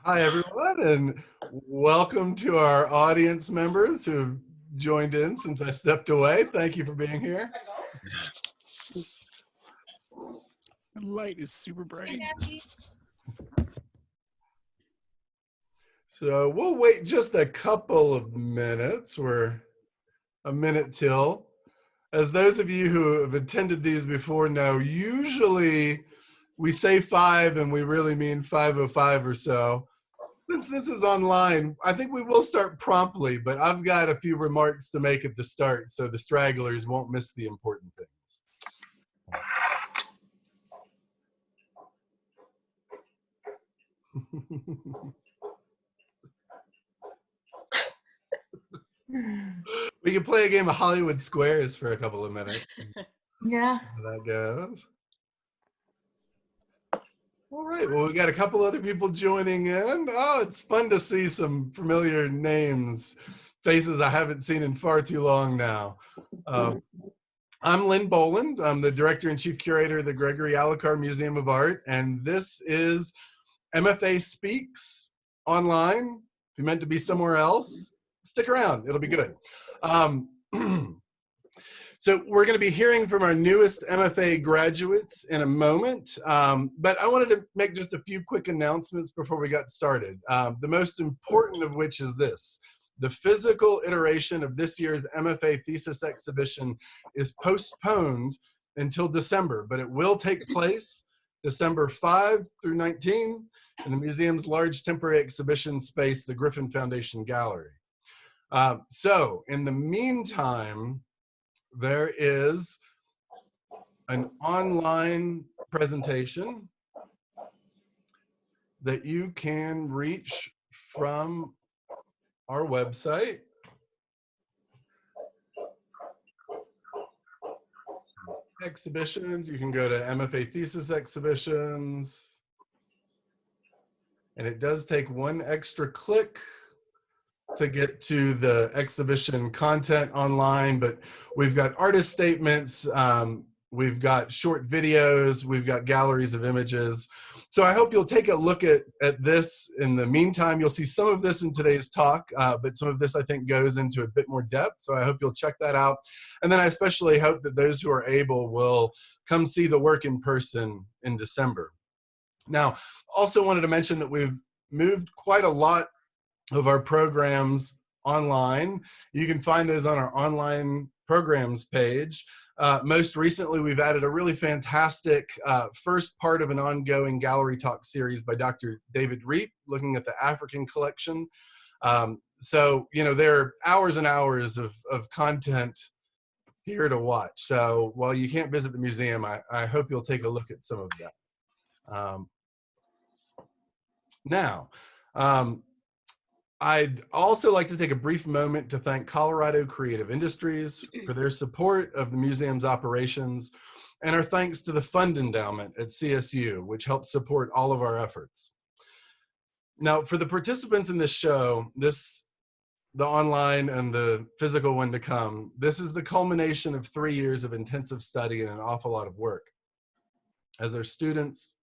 Hi, everyone, and welcome to our audience members who have joined in since I stepped away. Thank you for being here. The light is super bright. So we'll wait just a couple of minutes. We're a minute till. As those of you who have attended these before know, usually we say 5 and we really mean 5:05 or so. Since this is online, I think we will start promptly, but I've got a few remarks to make at the start so the stragglers won't miss the important things. We can play a game of Hollywood Squares for a couple of minutes. Yeah. How that goes. All right, well, we got a couple other people joining in. Oh, it's fun to see some familiar names, faces I haven't seen in far too long now. I'm Lynn Boland. I'm the Director and Chief Curator of the Gregory Alucar Museum of Art, and this is MFA Speaks online. If you're meant to be somewhere else, stick around. It'll be good. So we're going to be hearing from our newest MFA graduates in a moment, but I wanted to make just a few quick announcements before we got started. The most important of which is this. The physical iteration of this year's MFA thesis exhibition is postponed until December, but it will take place December 5 through 19 in the museum's large temporary exhibition space, the Griffin Foundation Gallery. So in the meantime, there is an online presentation that you can reach from our website. Exhibitions, you can go to MFA Thesis Exhibitions, and it does take one extra click to get to the exhibition content online, but we've got artist statements, we've got short videos, we've got galleries of images. So I hope you'll take a look at this. In the meantime, you'll see some of this in today's talk, but some of this I think goes into a bit more depth, so I hope you'll check that out. And then I especially hope that those who are able will come see the work in person in December. Now, also wanted to mention that we've moved quite a lot of our programs online. You can find those on our online programs page. Most recently, we've added a really fantastic first part of an ongoing gallery talk series by Dr. David Reep, looking at the African collection. So, you know, there are hours and hours of content here to watch. So while you can't visit the museum, I hope you'll take a look at some of that. Now, I'd also like to take a brief moment to thank Colorado Creative Industries for their support of the museum's operations, and our thanks to the Fund Endowment at CSU, which helps support all of our efforts. Now, for the participants in this show, the online and the physical one to come, this is the culmination of 3 years of intensive study and an awful lot of work. As our students,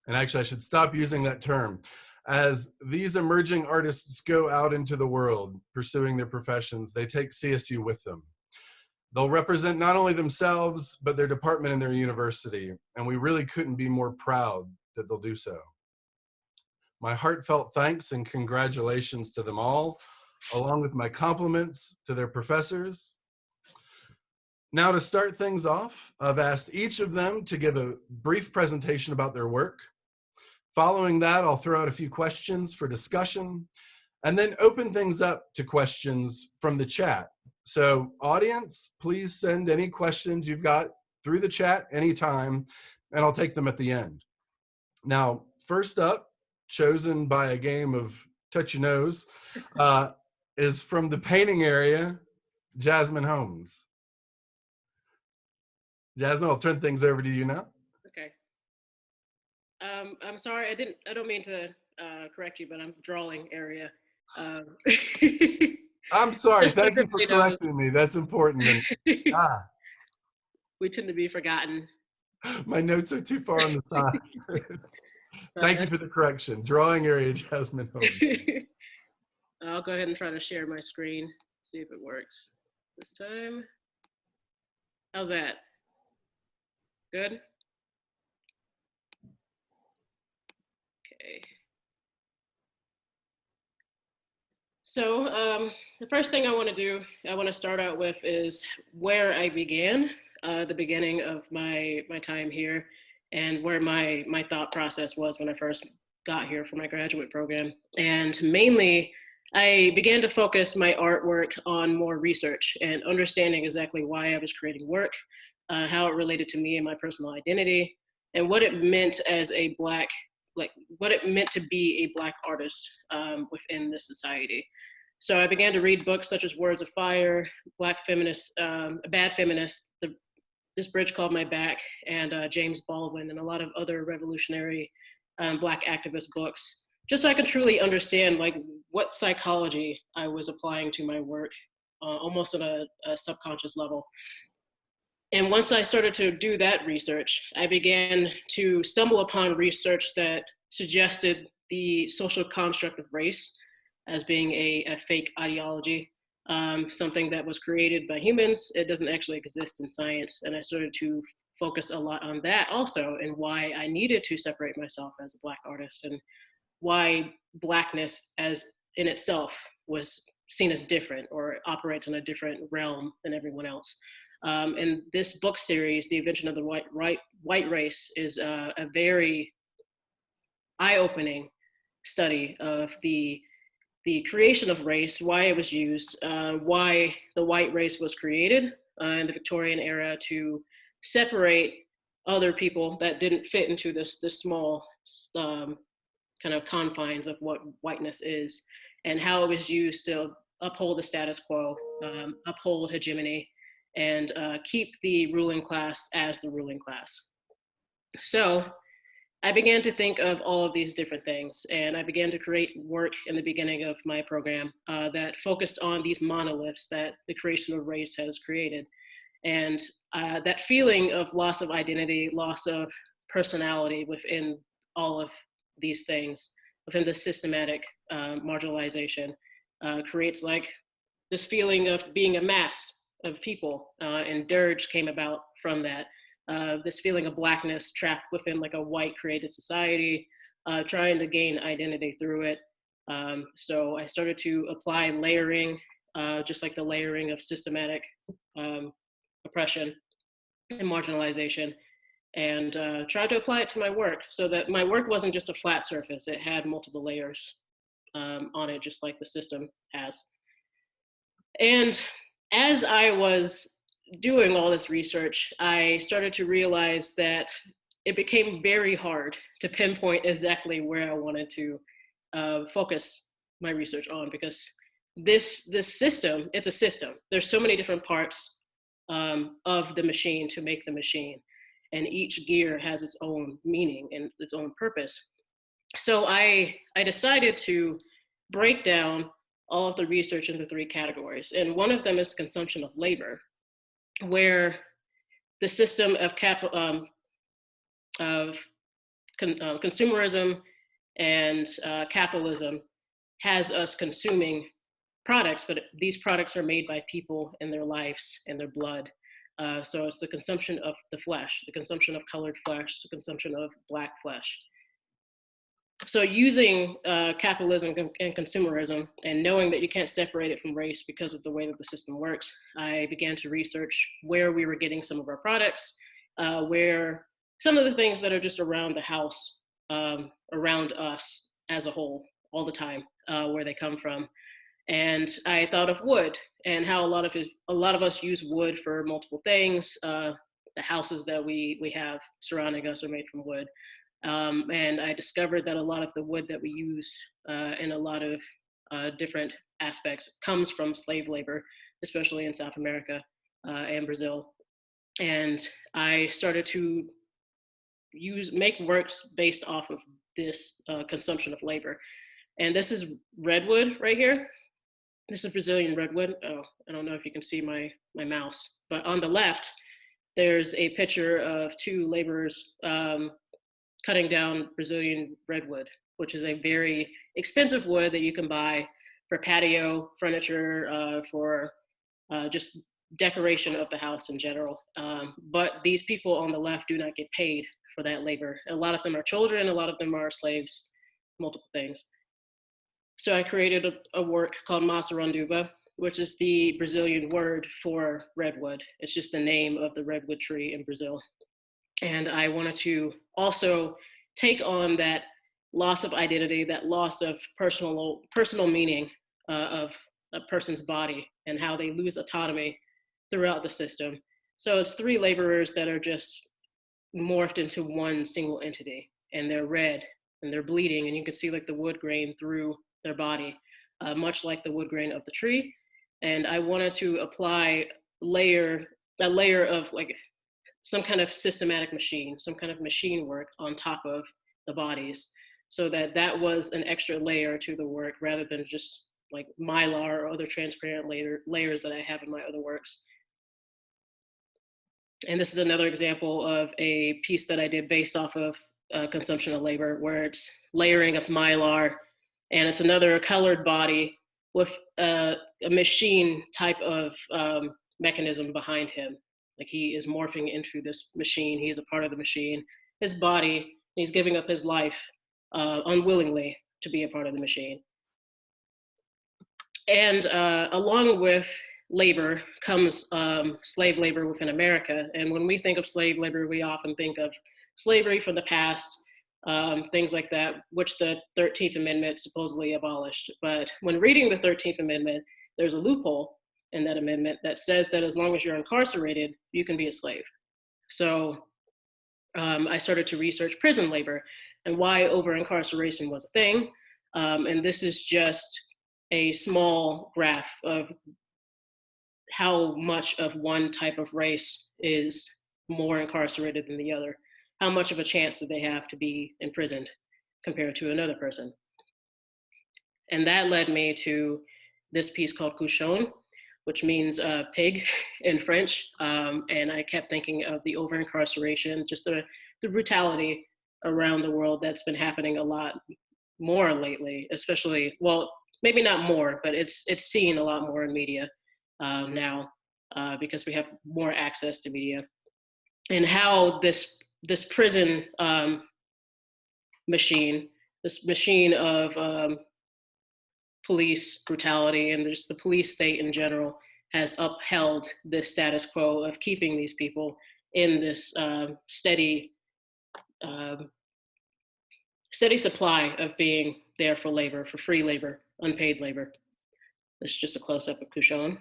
and actually I should stop using that term, as these emerging artists go out into the world pursuing their professions, they take CSU with them. They'll represent not only themselves, but their department and their university, and we really couldn't be more proud that they'll do so. My heartfelt thanks and congratulations to them all, along with my compliments to their professors. Now to start things off, I've asked each of them to give a brief presentation about their work. Following that, I'll throw out a few questions for discussion and then open things up to questions from the chat. So audience, please send any questions you've got through the chat anytime, and I'll take them at the end. Now, first up, chosen by a game of touch your nose, is from the painting area, Jasmine Holmes. Jasmine, I'll turn things over to you now. Okay. I'm sorry, I don't mean to correct you, but I'm drawing area. I'm sorry, thank you for correcting me. That's important. And, we tend to be forgotten. My notes are too far on the side. Thank you for the correction. Drawing area, Jasmine Holmes. I'll go ahead and try to share my screen, see if it works this time. How's that? Good? Okay. So the first thing I want to start out with is where I began, the beginning of my time here, and where my thought process was when I first got here for my graduate program. And mainly, I began to focus my artwork on more research and understanding exactly why I was creating work, how it related to me and my personal identity, and what it meant as a Black, like what it meant to be a Black artist within this society. So I began to read books such as Words of Fire, Black Feminist, Bad Feminist, This Bridge Called My Back, and James Baldwin, and a lot of other revolutionary Black activist books, just so I could truly understand like what psychology I was applying to my work, almost on a subconscious level. And once I started to do that research, I began to stumble upon research that suggested the social construct of race as being a fake ideology, something that was created by humans. It doesn't actually exist in science. And I started to focus a lot on that also, and why I needed to separate myself as a Black artist, and why Blackness as in itself was seen as different or operates in a different realm than everyone else. And this book series, The Invention of the White Race, is a very eye-opening study of the creation of race, why it was used, why the white race was created in the Victorian era to separate other people that didn't fit into this small kind of confines of what whiteness is, and how it was used to uphold the status quo, uphold hegemony, and keep the ruling class as the ruling class. So I began to think of all of these different things, and I began to create work in the beginning of my program that focused on these monoliths that the creation of race has created. And that feeling of loss of identity, loss of personality within all of these things, within the systematic marginalization, creates like this feeling of being a mass of people, and Dirge came about from that. This feeling of Blackness trapped within like a white created society, trying to gain identity through it. So I started to apply layering, just like the layering of systematic oppression and marginalization, and tried to apply it to my work so that my work wasn't just a flat surface. It had multiple layers on it, just like the system has. And as I was doing all this research, I started to realize that it became very hard to pinpoint exactly where I wanted to focus my research on, because this system, it's a system. There's so many different parts of the machine to make the machine, and each gear has its own meaning and its own purpose. So I decided to break down all of the research into 3 categories, and one of them is consumption of labor, where the system of consumerism and capitalism has us consuming products, but these products are made by people in their lives and their blood. So it's the consumption of the flesh, the consumption of colored flesh, the consumption of Black flesh. So using capitalism and consumerism, and knowing that you can't separate it from race because of the way that the system works, I began to research where we were getting some of our products, where some of the things that are just around the house, around us as a whole, all the time, where they come from. And I thought of wood and how a lot of us use wood for multiple things. The houses that we have surrounding us are made from wood. And I discovered that a lot of the wood that we use in a lot of different aspects comes from slave labor, especially in South America and Brazil. And I started to make works based off of this consumption of labor. And this is redwood right here. This is Brazilian redwood. Oh, I don't know if you can see my mouse, but on the left, there's a picture of 2 laborers cutting down Brazilian redwood, which is a very expensive wood that you can buy for patio furniture, for just decoration of the house in general. But these people on the left do not get paid for that labor. A lot of them are children, a lot of them are slaves, multiple things. So I created a work called Masaranduba, which is the Brazilian word for redwood. It's just the name of the redwood tree in Brazil. And I wanted to also take on that loss of identity, that loss of personal meaning of a person's body and how they lose autonomy throughout the system. So it's 3 laborers that are just morphed into one single entity, and they're red and they're bleeding, and you can see like the wood grain through their body, much like the wood grain of the tree. And I wanted to apply a layer of like some kind of systematic machine, some kind of machine work on top of the bodies, so that was an extra layer to the work rather than just like mylar or other transparent layers that I have in my other works. And this is another example of a piece that I did based off of consumption of labor, where it's layering of mylar, and it's another colored body with a machine type of mechanism behind him. Like he is morphing into this machine. He is a part of the machine. His body, he's giving up his life unwillingly to be a part of the machine. And along with labor comes slave labor within America. And when we think of slave labor, we often think of slavery from the past, things like that, which the 13th Amendment supposedly abolished. But when reading the 13th Amendment, there's a loophole in that amendment that says that as long as you're incarcerated, you can be a slave. So I started to research prison labor and why over-incarceration was a thing. And this is just a small graph of how much of one type of race is more incarcerated than the other. How much of a chance do they have to be imprisoned compared to another person? And that led me to this piece called Cochon, which means pig in French. And I kept thinking of the over-incarceration, just the brutality around the world that's been happening a lot more lately, especially, well, maybe not more, but it's seen a lot more in media now because we have more access to media. And how this prison machine, this machine of police brutality and just the police state in general has upheld the status quo of keeping these people in this steady supply of being there for labor, for free labor, unpaid labor. This is just a close-up of Cochon.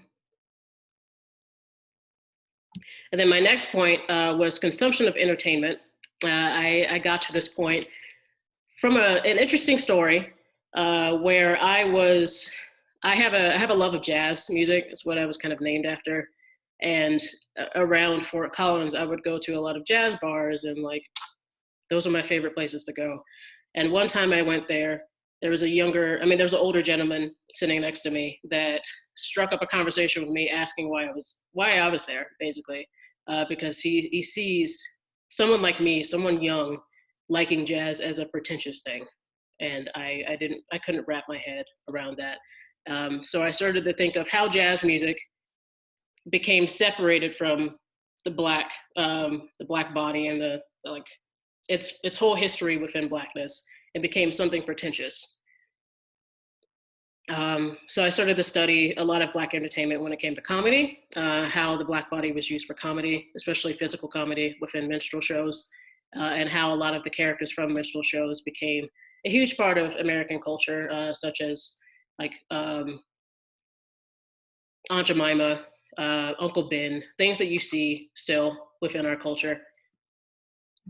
And then my next point was consumption of entertainment. I got to this point from an interesting story where I have a love of jazz music. It's what I was kind of named after. And around Fort Collins, I would go to a lot of jazz bars, and like those are my favorite places to go. And one time I went there, there was an older gentleman sitting next to me that struck up a conversation with me asking why I was there, basically, because he sees someone like me, someone young, liking jazz as a pretentious thing. And I couldn't wrap my head around that. So I started to think of how jazz music became separated from the black body and its whole history within Blackness. It became something pretentious. So I started to study a lot of Black entertainment when it came to comedy, how the Black body was used for comedy, especially physical comedy within minstrel shows, and how a lot of the characters from minstrel shows became a huge part of American culture, such as like Aunt Jemima, Uncle Ben, things that you see still within our culture.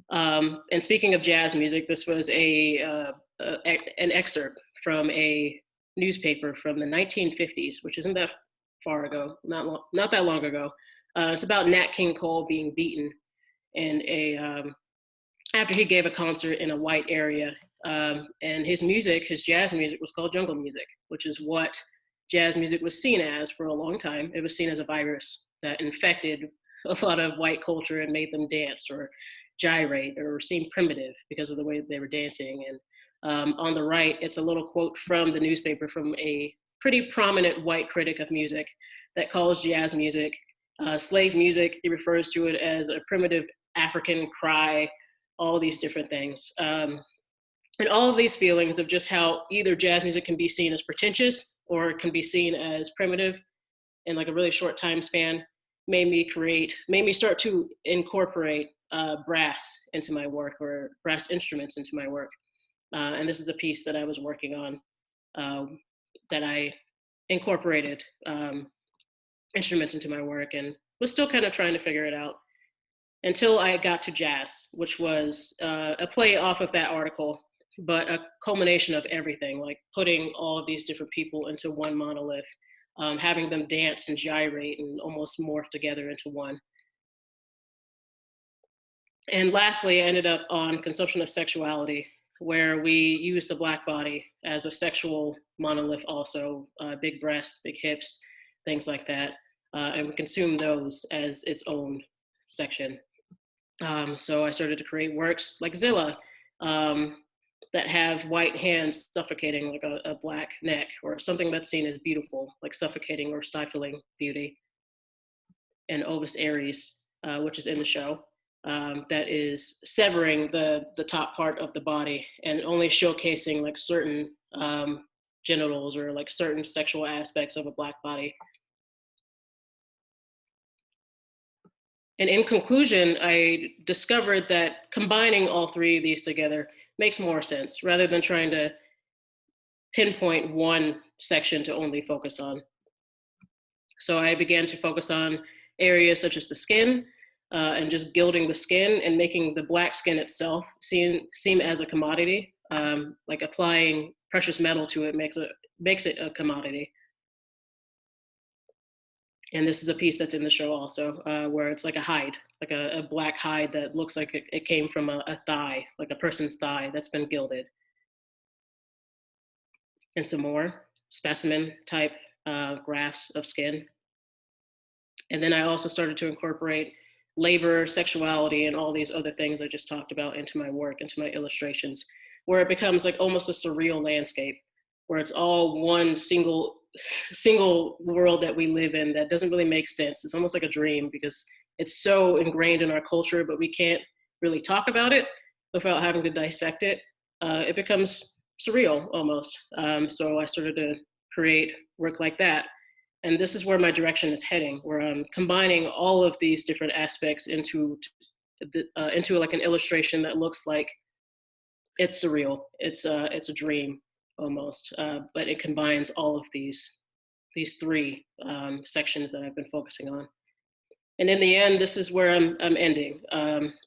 And speaking of jazz music, this was an excerpt from a newspaper from the 1950s, which isn't that far ago, not that long ago. It's about Nat King Cole being beaten in after he gave a concert in a white area. And his jazz music was called jungle music, which is what jazz music was seen as for a long time. It was seen as a virus that infected a lot of white culture and made them dance or gyrate or seem primitive because of the way they were dancing. And on the right, it's a little quote from the newspaper from a pretty prominent white critic of music that calls jazz music slave music. He refers to it as a primitive African cry, all these different things. And all of these feelings of just how either jazz music can be seen as pretentious or it can be seen as primitive in like a really short time span made me start to incorporate brass into my work, or brass instruments into my work. And this is a piece that I was working on that I incorporated instruments into my work and was still kind of trying to figure it out until I got to jazz, which was a play off of that article, but a culmination of everything, like putting all of these different people into one monolith, having them dance and gyrate and almost morph together into one. And lastly, I ended up on consumption of sexuality, where we used the Black body as a sexual monolith also, big breasts, big hips, things like that. And we consumed those as its own section. So I started to create works like Zilla that have white hands suffocating like a black neck, or something that's seen as beautiful, like suffocating or stifling beauty. And Ovis Aries, which is in the show, that is severing the top part of the body and only showcasing like certain genitals or like certain sexual aspects of a Black body. And in conclusion, I discovered that combining all three of these together makes more sense rather than trying to pinpoint one section to only focus on. So I began to focus on areas such as the skin and just gilding the skin and making the Black skin itself seem as a commodity, like applying precious metal to it makes it a commodity. And this is a piece that's in the show also, where it's like a hide, like a black hide that looks like it came from a thigh, like a person's thigh that's been gilded. And some more specimen type grafts of skin. And then I also started to incorporate labor, sexuality, and all these other things I just talked about into my work, into my illustrations, where it becomes like almost a surreal landscape, where it's all one single world that we live in that doesn't really make sense. It's almost like a dream because it's so ingrained in our culture, but we can't really talk about it without having to dissect it. It becomes surreal almost. So I started to create work like that. And this is where my direction is heading, where I'm combining all of these different aspects into like an illustration that looks like it's surreal. It's a dream almost, but it combines all of these three sections that I've been focusing on. And in the end, this is where I'm ending.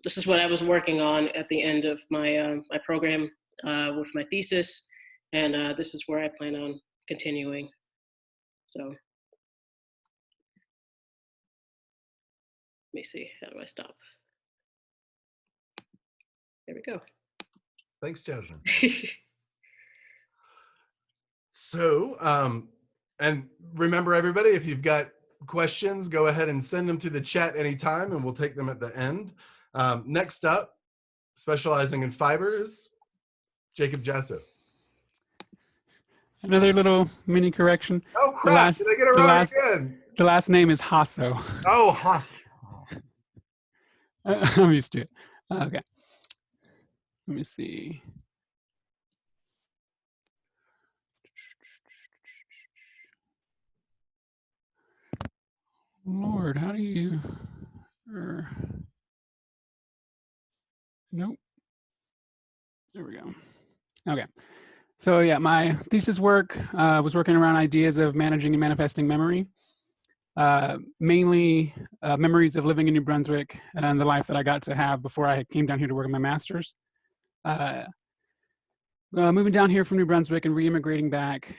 This is what I was working on at the end of my my program with my thesis, and this is where I plan on continuing. So let me see, how do I stop? There we go. Thanks, Jasmine. So, and remember everybody, if you've got questions, go ahead and send them to the chat anytime and we'll take them at the end. Next up, specializing in fibers, Jacob Jaso. Another little mini correction. Oh crap, did I get it wrong again? The last name is Jaso. Oh, Jaso. I'm used to it. Okay. Let me see. Lord, how do you... Nope. There we go. Okay. So yeah, my thesis work was working around ideas of managing and manifesting memory. Mainly memories of living in New Brunswick and the life that I got to have before I came down here to work on my master's. Moving down here from New Brunswick and re-immigrating back,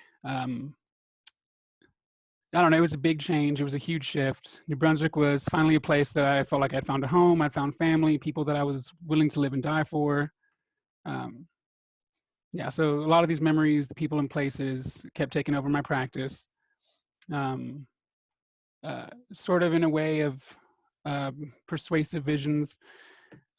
I don't know, it was a big change. It was a huge shift. New Brunswick was finally a place that I felt like I'd found a home. I'd found family, people that I was willing to live and die for. Yeah, so a lot of these memories, the people and places kept taking over my practice. Sort of in a way of persuasive visions.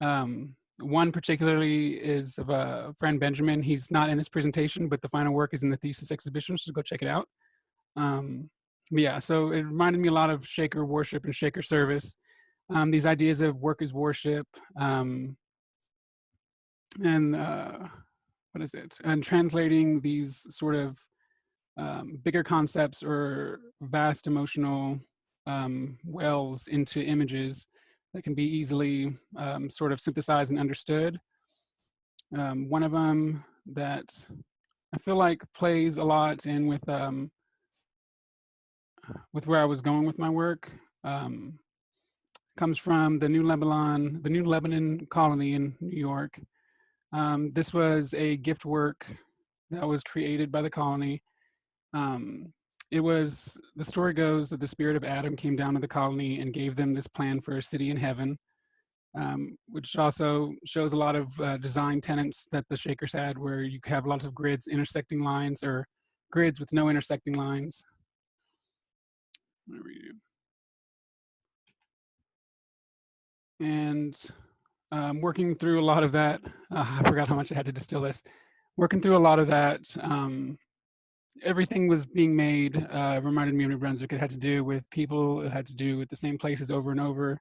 One particularly is of a friend, Benjamin. He's not in this presentation, but the final work is in the thesis exhibition, so go check it out. But yeah, so it reminded me a lot of Shaker worship and Shaker service. These ideas of workers worship, and what is it? And translating these sort of bigger concepts or vast emotional wells into images that can be easily sort of synthesized and understood. One of them that I feel like plays a lot in with where I was going with my work comes from the New Lebanon colony in New York. This was a gift work that was created by the colony. The story goes that the spirit of Adam came down to the colony and gave them this plan for a city in heaven, which also shows a lot of design tenets that the Shakers had, where you have lots of grids, intersecting lines, or grids with no intersecting lines. And working through a lot of that, I forgot how much I had to distill this. Working through a lot of that, everything was being made, reminded me of New Brunswick. It had to do with people, it had to do with the same places over and over.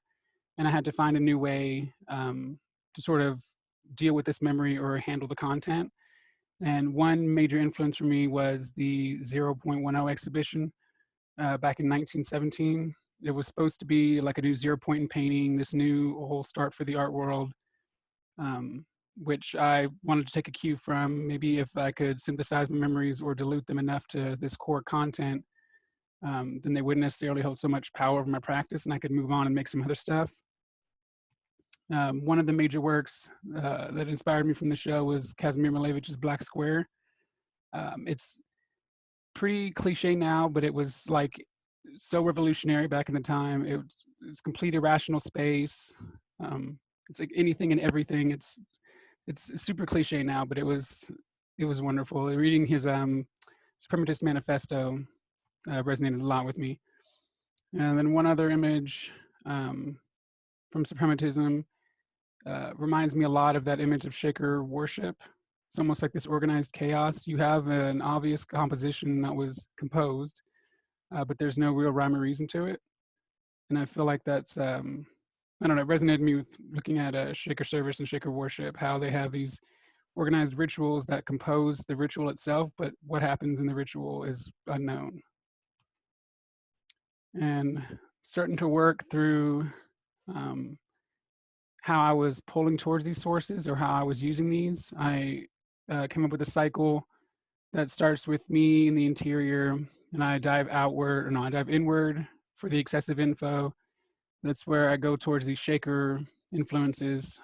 And I had to find a new way to sort of deal with this memory or handle the content. And one major influence for me was the 0.10 exhibition back in 1917. It was supposed to be like a new 0 point in painting, this new whole start for the art world, which I wanted to take a cue from. Maybe if I could synthesize my memories or dilute them enough to this core content, then they wouldn't necessarily hold so much power over my practice and I could move on and make some other stuff. One of the major works that inspired me from the show was Kazimir Malevich's Black Square. It's pretty cliche now, but it was like so revolutionary back in the time. It's complete irrational space. It's like anything and everything. It's super cliche now, but it was wonderful. Reading his Suprematist Manifesto resonated a lot with me. And then one other image from Suprematism reminds me a lot of that image of Shaker worship. It's almost like this organized chaos. You have an obvious composition that was composed, but there's no real rhyme or reason to it. And I feel like that's, I don't know, it resonated me with looking at Shaker service and Shaker worship, how they have these organized rituals that compose the ritual itself, but what happens in the ritual is unknown. And starting to work through how I was pulling towards these sources or how I was using these, I came up with a cycle that starts with me in the interior, and I dive inward for the excessive info. That's where I go towards these Shaker influences,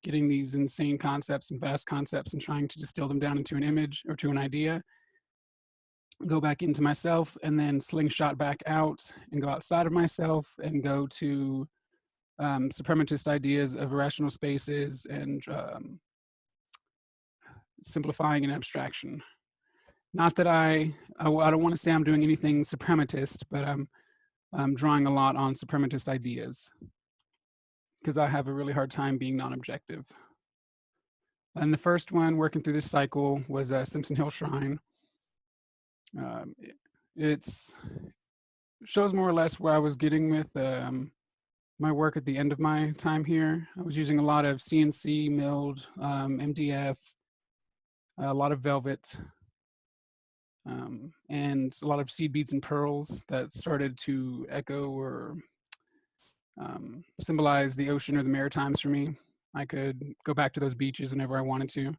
getting these insane concepts and vast concepts and trying to distill them down into an image or to an idea. Go back into myself and then slingshot back out and go outside of myself and go to suprematist ideas of irrational spaces and simplifying and abstraction. Not that I don't want to say I'm doing anything suprematist, but I'm drawing a lot on suprematist ideas because I have a really hard time being non-objective. And the first one working through this cycle was Simpson Hill Shrine. It shows more or less where I was getting with my work at the end of my time here. I was using a lot of CNC milled, MDF, a lot of velvet, and a lot of seed beads and pearls that started to echo or symbolize the ocean or the Maritimes for me. I could go back to those beaches whenever I wanted to.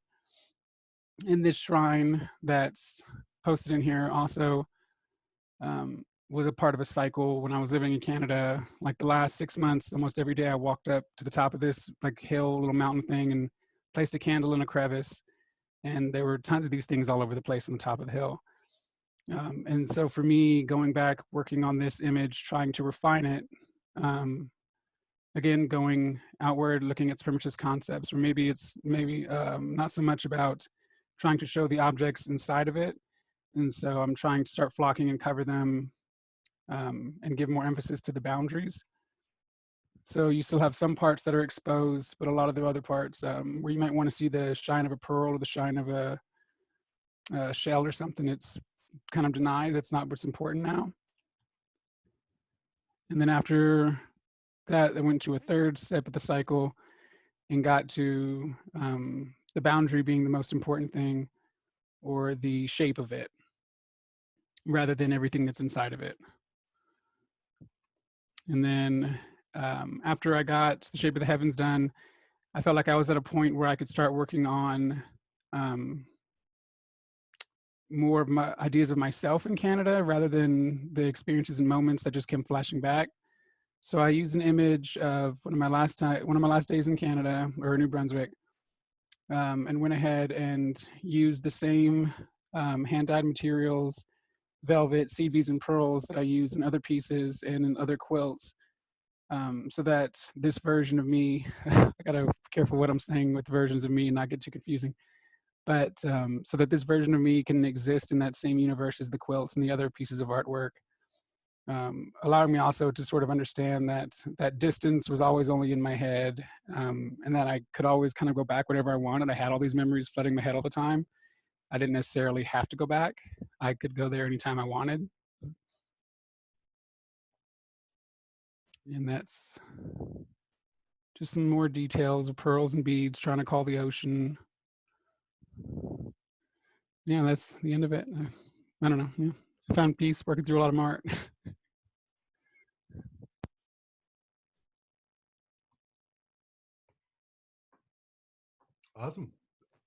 In this shrine that's posted in here also was a part of a cycle when I was living in Canada. Like the last 6 months, almost every day I walked up to the top of this like hill, little mountain thing, and placed a candle in a crevice. And there were tons of these things all over the place on the top of the hill. And so for me, going back, working on this image, trying to refine it, again, going outward, looking at suprematist concepts, or maybe it's not so much about trying to show the objects inside of it. And so I'm trying to start flocking and cover them and give more emphasis to the boundaries. So you still have some parts that are exposed, but a lot of the other parts where you might want to see the shine of a pearl or the shine of a shell or something, it's kind of denied. That's not what's important now. And then after that, I went to a third step of the cycle and got to the boundary being the most important thing, or the shape of it, rather than everything that's inside of it. And then after I got the shape of the heavens done, I felt like I was at a point where I could start working on more of my ideas of myself in Canada, rather than the experiences and moments that just came flashing back. So I used an image of one of my last days in Canada, or New Brunswick, and went ahead and used the same hand-dyed materials, velvet, seed beads, and pearls that I use in other pieces and in other quilts, so that this version of me, I gotta be careful what I'm saying with versions of me and not get too confusing, but so that this version of me can exist in that same universe as the quilts and the other pieces of artwork. Allowing me also to sort of understand that that distance was always only in my head, and that I could always kind of go back whenever I wanted. I had all these memories flooding my head all the time. I didn't necessarily have to go back. I could go there anytime I wanted. And that's just some more details of pearls and beads, trying to call the ocean. Yeah, that's the end of it. I don't know. Yeah. I found peace working through a lot of art. Awesome.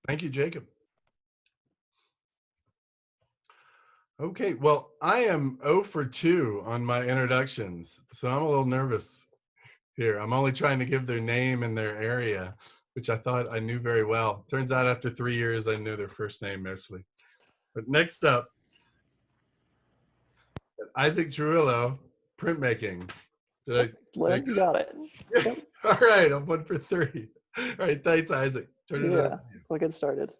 Thank you, Jacob. Okay, well, I am 0 for 2 on my introductions, so I'm a little nervous here. I'm only trying to give their name and their area, which I thought I knew very well. Turns out after 3 years, I knew their first name mostly. But next up, Isaac Trujillo, printmaking. Lynn, you got it. Yep. All right, I'm 1 for 3. All right, thanks, Isaac. Turn it over to you. We'll get started.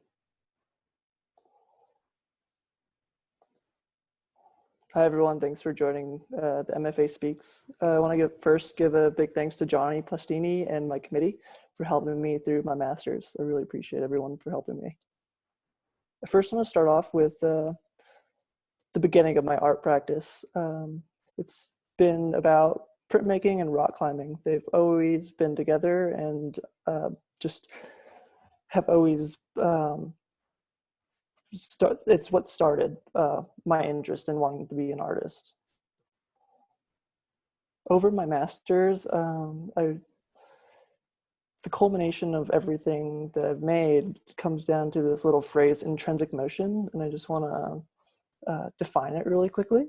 Hi, everyone. Thanks for joining the MFA Speaks. I want to first give a big thanks to Johnny Plastini and my committee for helping me through my master's. I really appreciate everyone for helping me. I first want to start off with the beginning of my art practice. It's been about printmaking and rock climbing. They've always been together and just have always it's what started my interest in wanting to be an artist. Over my master's, the culmination of everything that I've made comes down to this little phrase, intrinsic motion, and I just want to define it really quickly.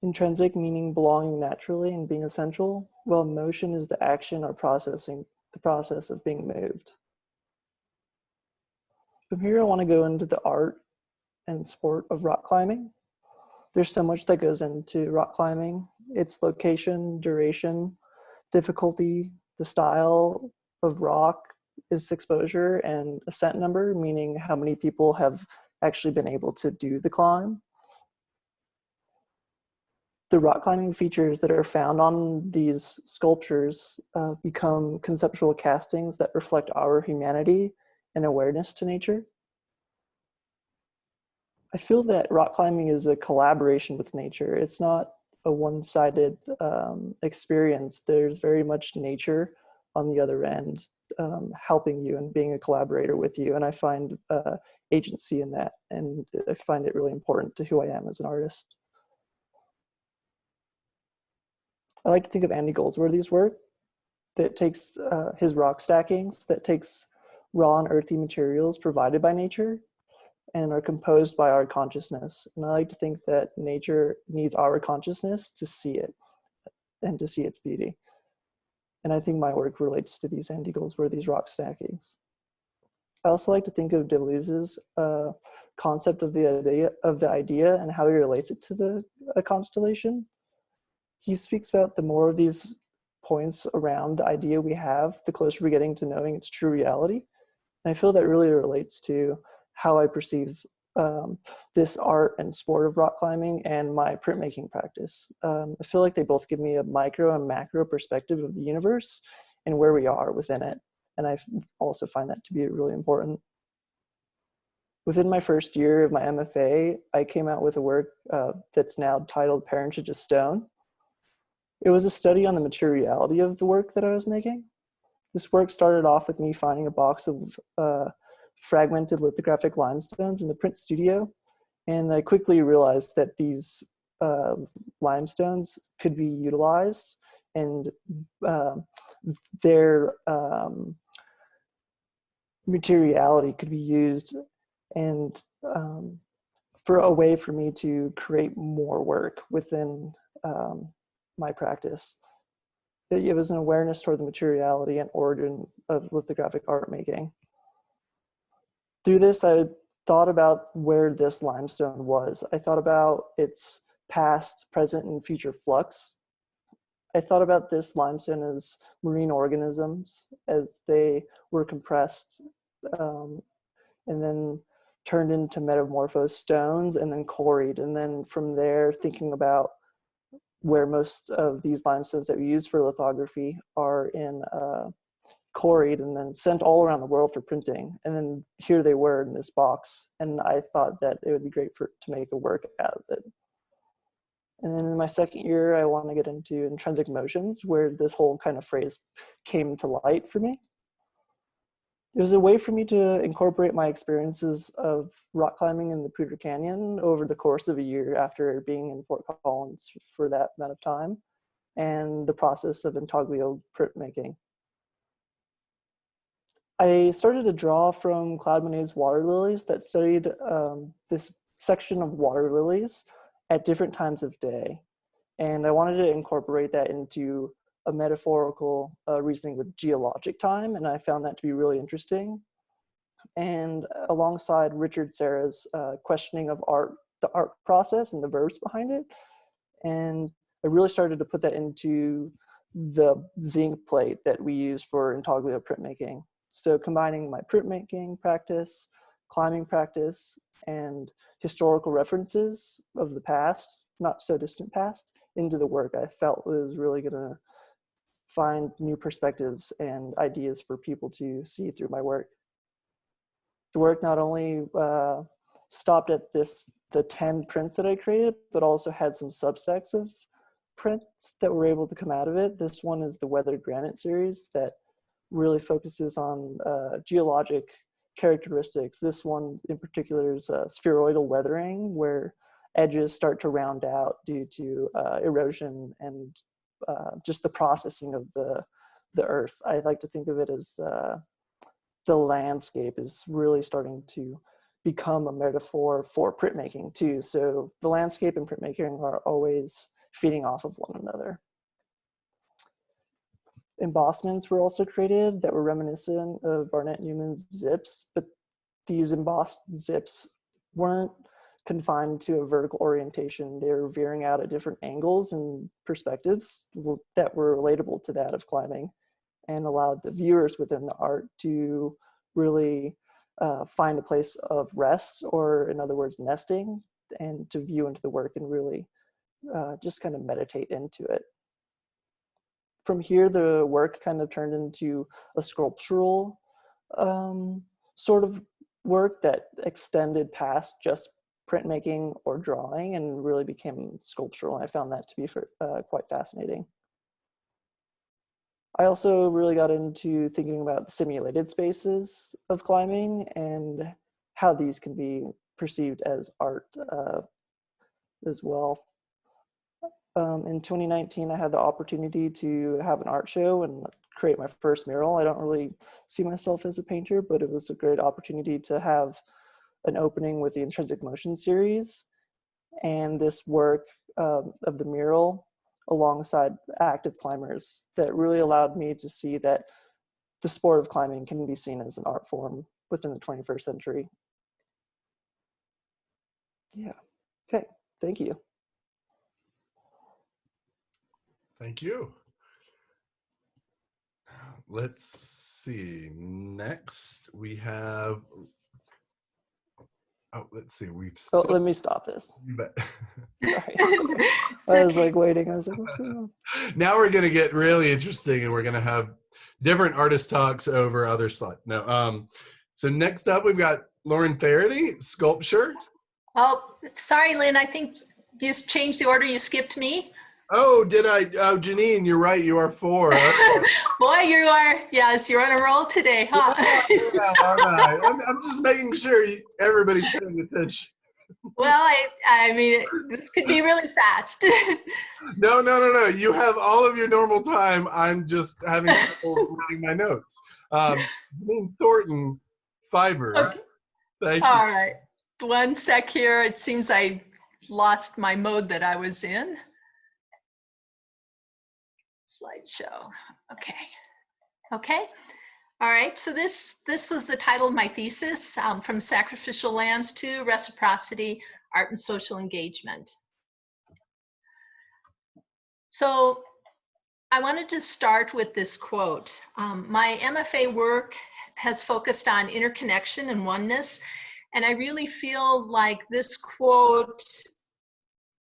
Intrinsic meaning belonging naturally and being essential, while motion is the action or processing, the process of being moved. From here, I want to go into the art and sport of rock climbing. There's so much that goes into rock climbing. Its location, duration, difficulty, the style of rock, its exposure, and ascent number, meaning how many people have actually been able to do the climb. The rock climbing features that are found on these sculptures become conceptual castings that reflect our humanity and awareness to nature. I feel that rock climbing is a collaboration with nature. It's not a one-sided experience. There's very much nature on the other end helping you and being a collaborator with you. And I find agency in that, and I find it really important to who I am as an artist. I like to think of Andy Goldsworthy's work that takes his rock stackings, that takes raw and earthy materials provided by nature and are composed by our consciousness. And I like to think that nature needs our consciousness to see it and to see its beauty. And I think my work relates to these Andy Goldsworthy's rock stackings. I also like to think of Deleuze's concept of the idea and how he relates it to a constellation. He speaks about the more of these points around the idea we have, the closer we're getting to knowing its true reality. And I feel that really relates to how I perceive this art and sport of rock climbing and my printmaking practice. I feel like they both give me a micro and macro perspective of the universe and where we are within it. And I also find that to be really important. Within my first year of my MFA, I came out with a work that's now titled Parentage of Stone. It was a study on the materiality of the work that I was making. This work started off with me finding a box of fragmented lithographic limestones in the print studio. And I quickly realized that these limestones could be utilized and their materiality could be used and for a way for me to create more work within my practice. It was an awareness toward the materiality and origin of lithographic art making. Through this, I thought about where this limestone was. I thought about its past, present, and future flux. I thought about this limestone as marine organisms, as they were compressed and then turned into metamorphosed stones and then quarried. And then from there, thinking about where most of these limestones that we use for lithography are in quarried and then sent all around the world for printing. And then here they were in this box. And I thought that it would be great to make a work out of it. And then in my second year, I want to get into intrinsic motions, where this whole kind of phrase came to light for me. It was a way for me to incorporate my experiences of rock climbing in the Poudre Canyon over the course of a year after being in Fort Collins for that amount of time, and the process of intaglio printmaking. I started to draw from Claude Monet's water lilies that studied this section of water lilies at different times of day. And I wanted to incorporate that into a metaphorical reasoning with geologic time, and I found that to be really interesting. And alongside Richard Serra's questioning of art, the art process and the verbs behind it. And I really started to put that into the zinc plate that we use for intaglio printmaking. So combining my printmaking practice, climbing practice, and historical references of the past, not so distant past, into the work, I felt was really gonna find new perspectives and ideas for people to see through my work. The work not only stopped at the 10 prints that I created, but also had some subsets of prints that were able to come out of it. This one is the Weathered Granite series that really focuses on geologic characteristics. This one in particular is spheroidal weathering, where edges start to round out due to erosion and just the processing of the earth. I like to think of it as the landscape is really starting to become a metaphor for printmaking too. So the landscape and printmaking are always feeding off of one another. Embossments were also created that were reminiscent of Barnett Newman's zips, but these embossed zips weren't confined to a vertical orientation. They were veering out at different angles and perspectives that were relatable to that of climbing, and allowed the viewers within the art to really find a place of rest, or in other words, nesting, and to view into the work and really just kind of meditate into it. From here, the work kind of turned into a sculptural sort of work that extended past just printmaking or drawing and really became sculptural. And I found that to be quite fascinating. I also really got into thinking about simulated spaces of climbing and how these can be perceived as art as well. In 2019, I had the opportunity to have an art show and create my first mural. I don't really see myself as a painter, but it was a great opportunity to have an opening with the Intrinsic Motion series and this work of the mural alongside active climbers that really allowed me to see that the sport of climbing can be seen as an art form within the 21st century. Yeah, okay, thank you. Thank you. Let's see. Next, we have Oh, let's see. We've Oh, still, let me stop this. you bet. Sorry. It's I was okay. like waiting. I was like, what's going on? Now we're gonna get really interesting, and we're gonna have different artist talks over other slides. No, so next up we've got Lauren Faherty, sculpture. Oh, sorry, Lynn. I think you changed the order. You skipped me. Oh, did I? Oh, Janine, you're right. You are 4. Okay. Boy, you are. Yes, you're on a roll today, huh? Yeah, all right. I'm just making sure everybody's paying attention. Well, I mean, this could be really fast. No. You have all of your normal time. I'm just having trouble reading my notes. Janine Thornton, fibers. Okay. Thank you. All right. One sec here. It seems I lost my mode that I was in. Slideshow. Okay. Okay. All right. So this was the title of my thesis, From Sacrificial Lands to Reciprocity, Art and Social Engagement. So I wanted to start with this quote. My MFA work has focused on interconnection and oneness, and I really feel like this quote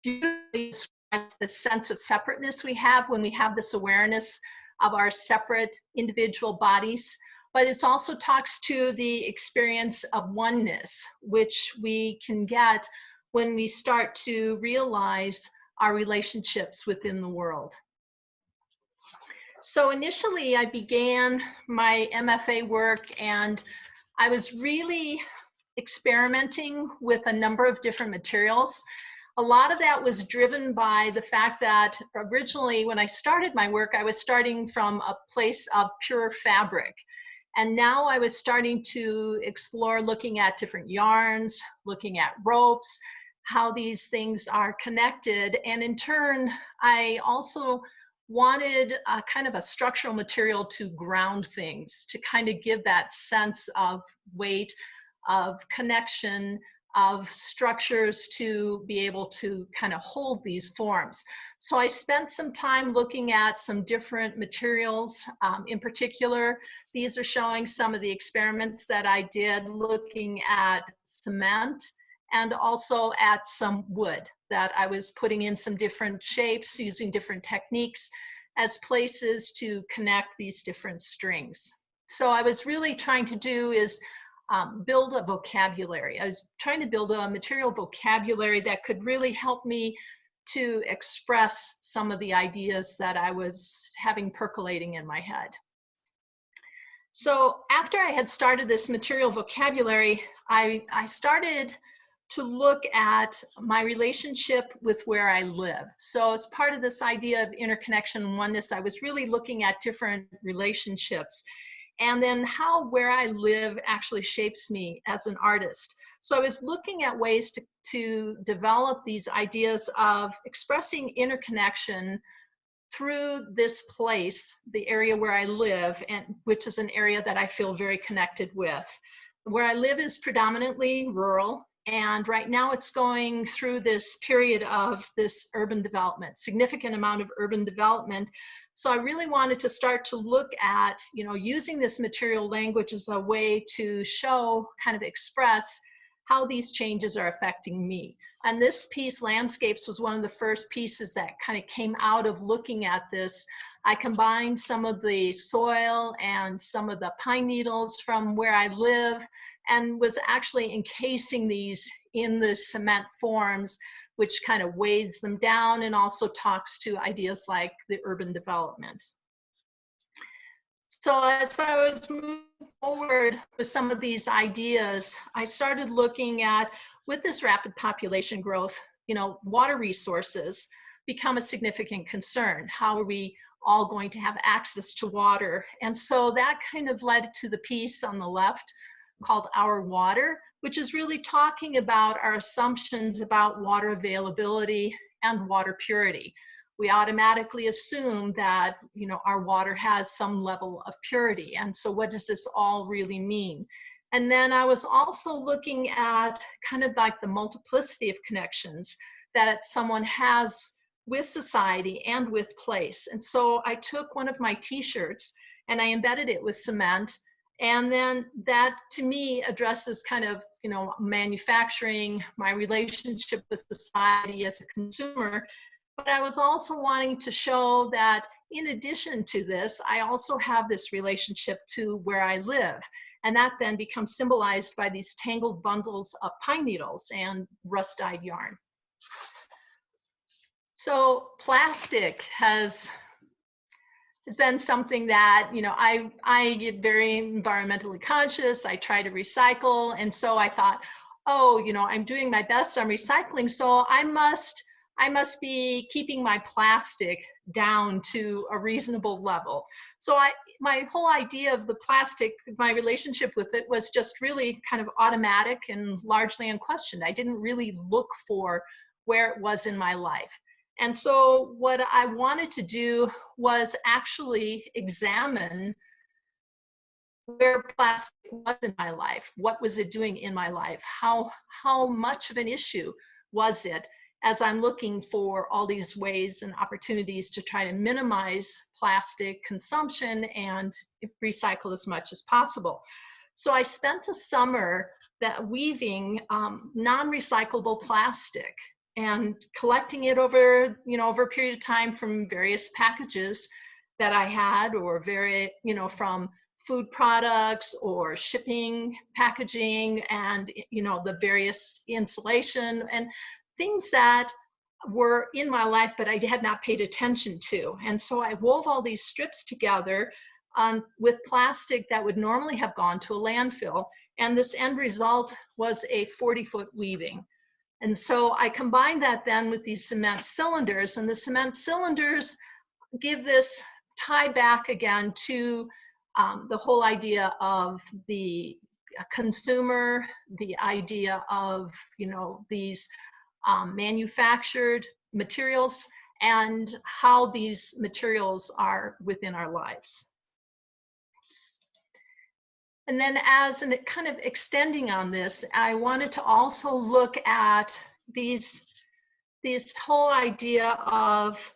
beautifully describes the sense of separateness we have when we have this awareness of our separate individual bodies, but it also talks to the experience of oneness, which we can get when we start to realize our relationships within the world. So initially I began my MFA work and I was really experimenting with a number of different materials. A lot of that was driven by the fact that originally when I started my work, I was starting from a place of pure fabric. And now I was starting to explore looking at different yarns, looking at ropes, how these things are connected. And in turn, I also wanted a kind of a structural material to ground things, to kind of give that sense of weight, of connection, of structures to be able to kind of hold these forms. So I spent some time looking at some different materials. In particular, these are showing some of the experiments that I did looking at cement and also at some wood that I was putting in some different shapes using different techniques as places to connect these different strings. So I was really trying to do is build a vocabulary. I was trying to build a material vocabulary that could really help me to express some of the ideas that I was having percolating in my head. So after I had started this material vocabulary, I started to look at my relationship with where I live. So as part of this idea of interconnection and oneness, I was really looking at different relationships and then how where I live actually shapes me as an artist. So I was looking at ways to develop these ideas of expressing interconnection through this place, the area where I live, and which is an area that I feel very connected with. Where I live is predominantly rural, and right now it's going through this period of this urban development, significant amount of urban development. So I really wanted to start to look at, using this material language as a way to show, kind of express how these changes are affecting me. And this piece, Landscapes, was one of the first pieces that kind of came out of looking at this. I combined some of the soil and some of the pine needles from where I live and was actually encasing these in the cement forms, which kind of weighs them down and also talks to ideas like the urban development. So as I was moving forward with some of these ideas, I started looking at, with this rapid population growth, water resources become a significant concern. How are we all going to have access to water? And so that kind of led to the piece on the left called Our Water, which is really talking about our assumptions about water availability and water purity. We automatically assume that our water has some level of purity. And so what does this all really mean? And then I was also looking at kind of like the multiplicity of connections that someone has with society and with place. And so I took one of my t-shirts and I embedded it with cement And then that, to me, addresses kind of, you know, manufacturing, my relationship with society as a consumer. But I was also wanting to show that in addition to this, I also have this relationship to where I live. And that then becomes symbolized by these tangled bundles of pine needles and rust-dyed yarn. So plastic has been something that, you know, I get very environmentally conscious. I try to recycle. And so I thought, oh, you know, I'm doing my best on recycling, so I must be keeping my plastic down to a reasonable level. So my whole idea of the plastic, my relationship with it was just really kind of automatic and largely unquestioned. I didn't really look for where it was in my life. And so what I wanted to do was actually examine where plastic was in my life. What was it doing in my life? How much of an issue was it, as I'm looking for all these ways and opportunities to try to minimize plastic consumption and recycle as much as possible. So I spent a summer weaving non-recyclable plastic and collecting it over a period of time from various packages that I had, or from food products or shipping, packaging, and the various insulation and things that were in my life but I had not paid attention to. And so I wove all these strips together with plastic that would normally have gone to a landfill, and this end result was a 40-foot weaving. And so I combined that then with these cement cylinders, and the cement cylinders give this tie back again to the whole idea of the consumer, the idea of these manufactured materials, and how these materials are within our lives. And then as an kind of extending on this, I wanted to also look at this whole idea of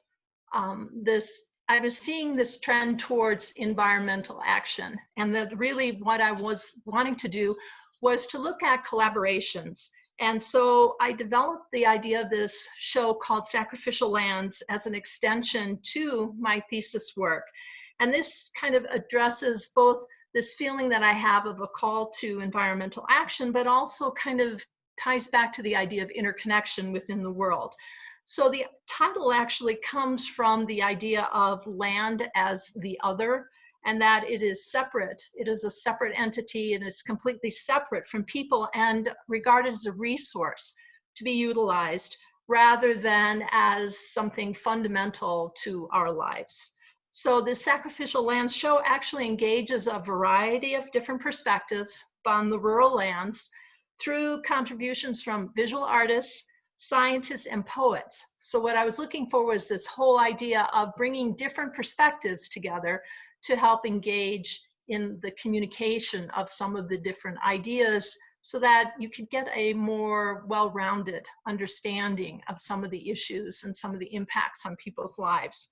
this. I was seeing this trend towards environmental action, and that really what I was wanting to do was to look at collaborations. And so I developed the idea of this show called Sacrificial Lands as an extension to my thesis work. And this kind of addresses both this feeling that I have of a call to environmental action, but also kind of ties back to the idea of interconnection within the world. So the title actually comes from the idea of land as the other, and that it is separate. It is a separate entity, and it's completely separate from people and regarded as a resource to be utilized rather than as something fundamental to our lives. So the Sacrificial Lands show actually engages a variety of different perspectives on the rural lands through contributions from visual artists, scientists, and poets. So what I was looking for was this whole idea of bringing different perspectives together to help engage in the communication of some of the different ideas so that you could get a more well-rounded understanding of some of the issues and some of the impacts on people's lives.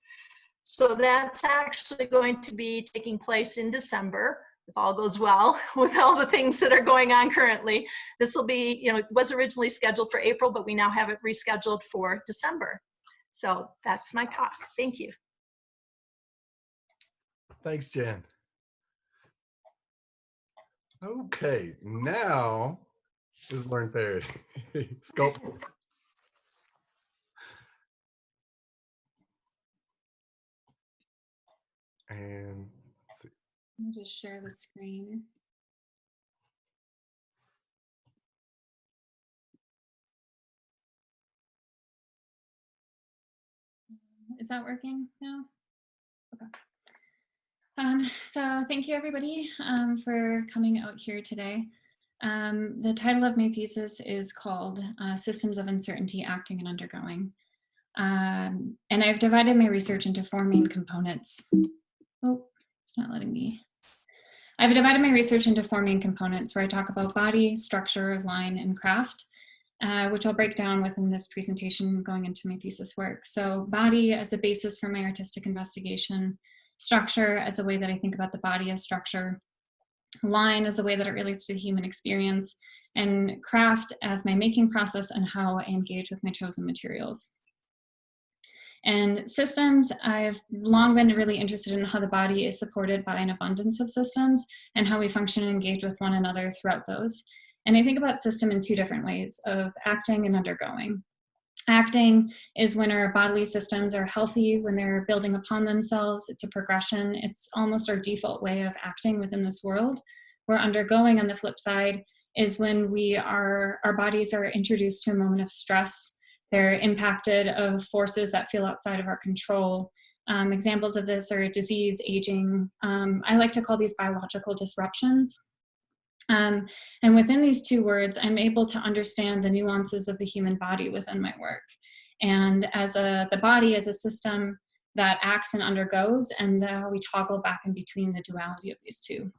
So that's actually going to be taking place in December, if all goes well, with all the things that are going on currently. This will be, it was originally scheduled for April, but we now have it rescheduled for December. So that's my talk. Thank you. Thanks, Jen. Okay, now is Learn Faherty. Sculptor. And let's see. Let me just share the screen. Is that working now? Okay. So thank you everybody for coming out here today. The title of my thesis is called Systems of Uncertainty, Acting and Undergoing. And I've divided my research into 4 main components. Oh, it's not letting me. I've divided my research into 4 main components where I talk about body, structure, line, and craft, which I'll break down within this presentation going into my thesis work. So body as a basis for my artistic investigation, structure as a way that I think about the body as structure, line as the way that it relates to the human experience, and craft as my making process and how I engage with my chosen materials. And systems, I've long been really interested in how the body is supported by an abundance of systems and how we function and engage with one another throughout those. And I think about system in two different ways, of acting and undergoing. Acting is when our bodily systems are healthy, when they're building upon themselves. It's a progression. It's almost our default way of acting within this world. Where undergoing, on the flip side, is when our bodies are introduced to a moment of stress. They're impacted of forces that feel outside of our control. Examples of this are disease, aging. I like to call these biological disruptions. And within these two words, I'm able to understand the nuances of the human body within my work. And as the body as a system that acts and undergoes, and how we toggle back in between the duality of these two.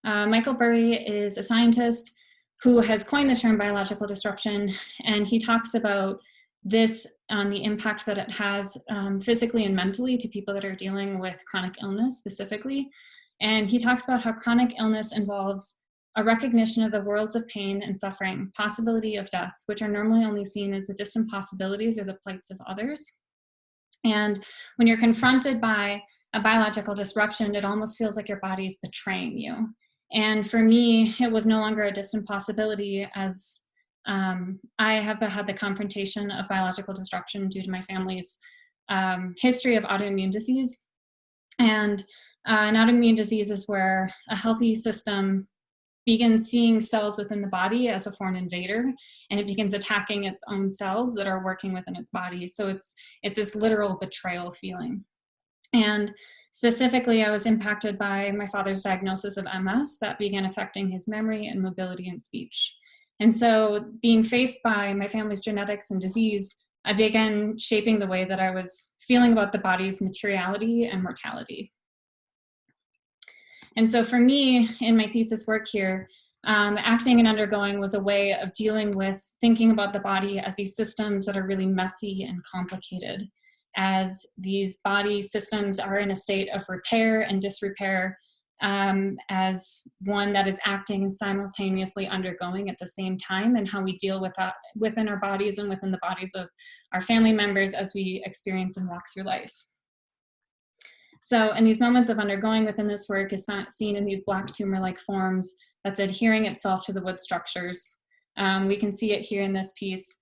Michael Burry is a scientist who has coined the term biological disruption, and he talks about this on the impact that it has physically and mentally to people that are dealing with chronic illness specifically. And he talks about how chronic illness involves a recognition of the worlds of pain and suffering, possibility of death, which are normally only seen as the distant possibilities or the plights of others. And when you're confronted by a biological disruption, it almost feels like your body's betraying you. And for me, it was no longer a distant possibility, as I have had the confrontation of biological disruption due to my family's history of autoimmune disease. And an autoimmune disease is where a healthy system begins seeing cells within the body as a foreign invader, and it begins attacking its own cells that are working within its body. So it's this literal betrayal feeling. And specifically, I was impacted by my father's diagnosis of MS that began affecting his memory and mobility and speech. And so being faced by my family's genetics and disease, I began shaping the way that I was feeling about the body's materiality and mortality. And so for me, in my thesis work here, acting and undergoing was a way of dealing with thinking about the body as these systems that are really messy and complicated, as these body systems are in a state of repair and disrepair, as one that is acting and simultaneously undergoing at the same time, and how we deal with that within our bodies and within the bodies of our family members as we experience and walk through life. So in these moments of undergoing within this work is seen in these black tumor-like forms that's adhering itself to the wood structures. We can see it here in this piece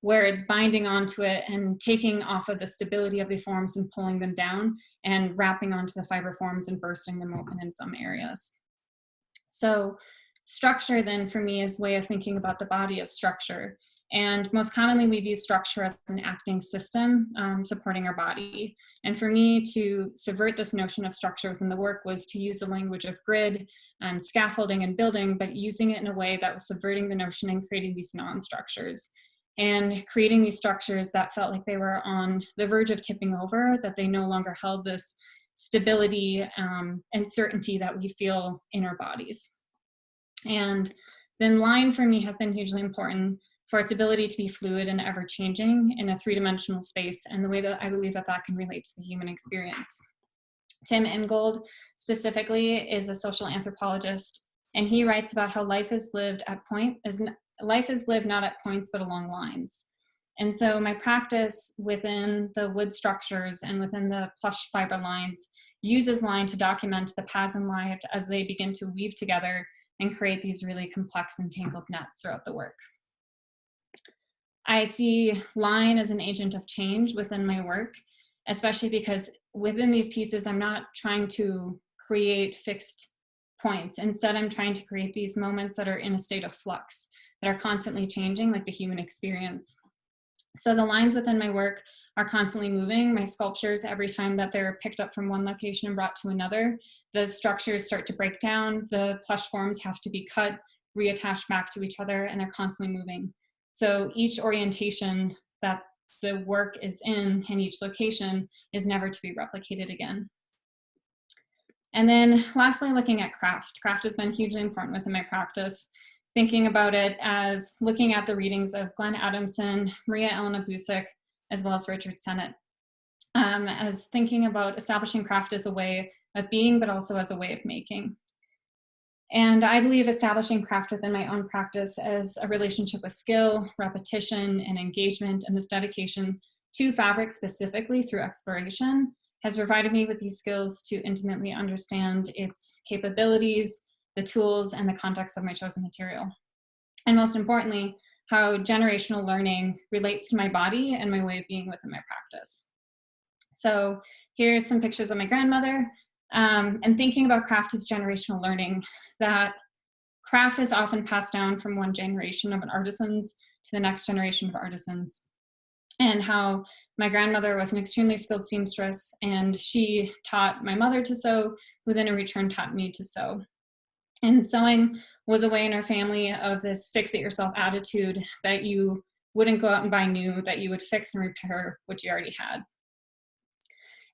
where it's binding onto it and taking off of the stability of the forms and pulling them down and wrapping onto the fiber forms and bursting them open in some areas. So structure then for me is a way of thinking about the body as structure. And most commonly we view structure as an acting system supporting our body. And for me to subvert this notion of structure within the work was to use the language of grid and scaffolding and building, but using it in a way that was subverting the notion and creating these non-structures. And creating these structures that felt like they were on the verge of tipping over, that they no longer held this stability and certainty that we feel in our bodies. And then line for me has been hugely important for its ability to be fluid and ever-changing in a three-dimensional space, and the way that I believe that that can relate to the human experience. Tim Ingold specifically is a social anthropologist, and he writes about how life is lived not at points but along lines. And so my practice within the wood structures and within the plush fiber lines uses line to document the paths in life as they begin to weave together and create these really complex and tangled nets throughout the work. I see line as an agent of change within my work, especially because within these pieces, I'm not trying to create fixed points. Instead, I'm trying to create these moments that are in a state of flux, that are constantly changing, like the human experience. So the lines within my work are constantly moving. My sculptures, every time that they're picked up from one location and brought to another, the structures start to break down, the plush forms have to be cut, reattached back to each other, and they're constantly moving. So each orientation that the work is in each location is never to be replicated again. And then lastly, looking at craft. Craft has been hugely important within my practice, thinking about it as looking at the readings of Glenn Adamson, Maria Elena Busick, as well as Richard Sennett, as thinking about establishing craft as a way of being, but also as a way of making. And I believe establishing craft within my own practice as a relationship with skill, repetition, and engagement, and this dedication to fabric specifically through exploration has provided me with these skills to intimately understand its capabilities, the tools, and the context of my chosen material. And most importantly, how generational learning relates to my body and my way of being within my practice. So here's some pictures of my grandmother. And thinking about craft as generational learning, that craft is often passed down from one generation of artisans to the next generation of artisans. And how my grandmother was an extremely skilled seamstress, and she taught my mother to sew, who then in return taught me to sew. And sewing was a way in our family of this fix-it-yourself attitude, that you wouldn't go out and buy new, that you would fix and repair what you already had.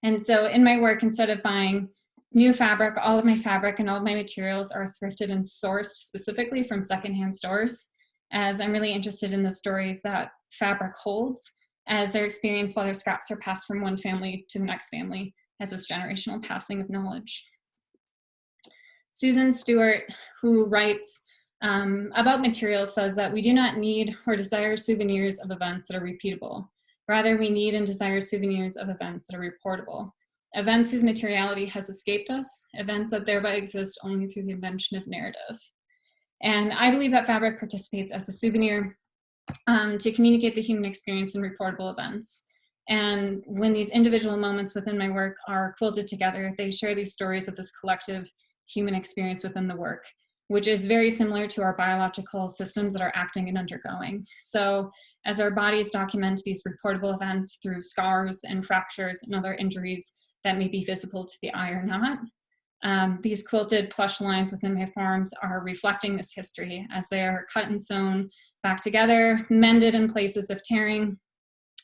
And so in my work, instead of buying new fabric, all of my fabric and all of my materials are thrifted and sourced specifically from secondhand stores, as I'm really interested in the stories that fabric holds, as they're experienced while their scraps are passed from one family to the next family as this generational passing of knowledge. Susan Stewart, who writes about materials, says that we do not need or desire souvenirs of events that are repeatable. Rather, we need and desire souvenirs of events that are reportable. Events whose materiality has escaped us, events that thereby exist only through the invention of narrative. And I believe that fabric participates as a souvenir to communicate the human experience in reportable events. And when these individual moments within my work are quilted together, they share these stories of this collective human experience within the work, which is very similar to our biological systems that are acting and undergoing. So as our bodies document these reportable events through scars and fractures and other injuries that may be visible to the eye or not, these quilted plush lines within my forms are reflecting this history as they are cut and sewn back together, mended in places of tearing,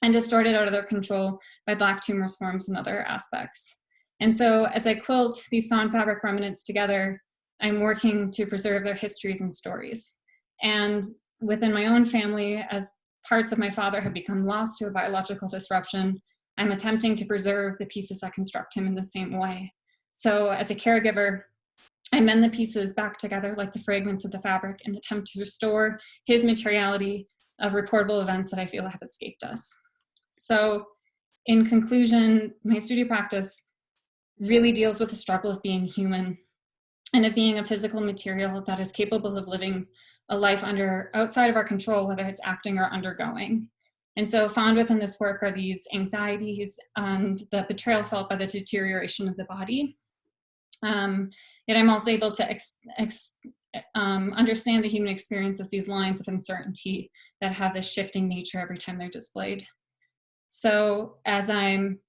and distorted out of their control by black tumors, forms, and other aspects. And so as I quilt these found fabric remnants together, I'm working to preserve their histories and stories. And within my own family, as parts of my father have become lost to a biological disruption, I'm attempting to preserve the pieces that construct him in the same way. So as a caregiver, I mend the pieces back together like the fragments of the fabric and attempt to restore his materiality of reportable events that I feel have escaped us. So in conclusion, my studio practice really deals with the struggle of being human and of being a physical material that is capable of living a life outside of our control, whether it's acting or undergoing. And so found within this work are these anxieties and the betrayal felt by the deterioration of the body. Yet I'm also able to understand the human experience as these lines of uncertainty that have this shifting nature every time they're displayed. So as I'm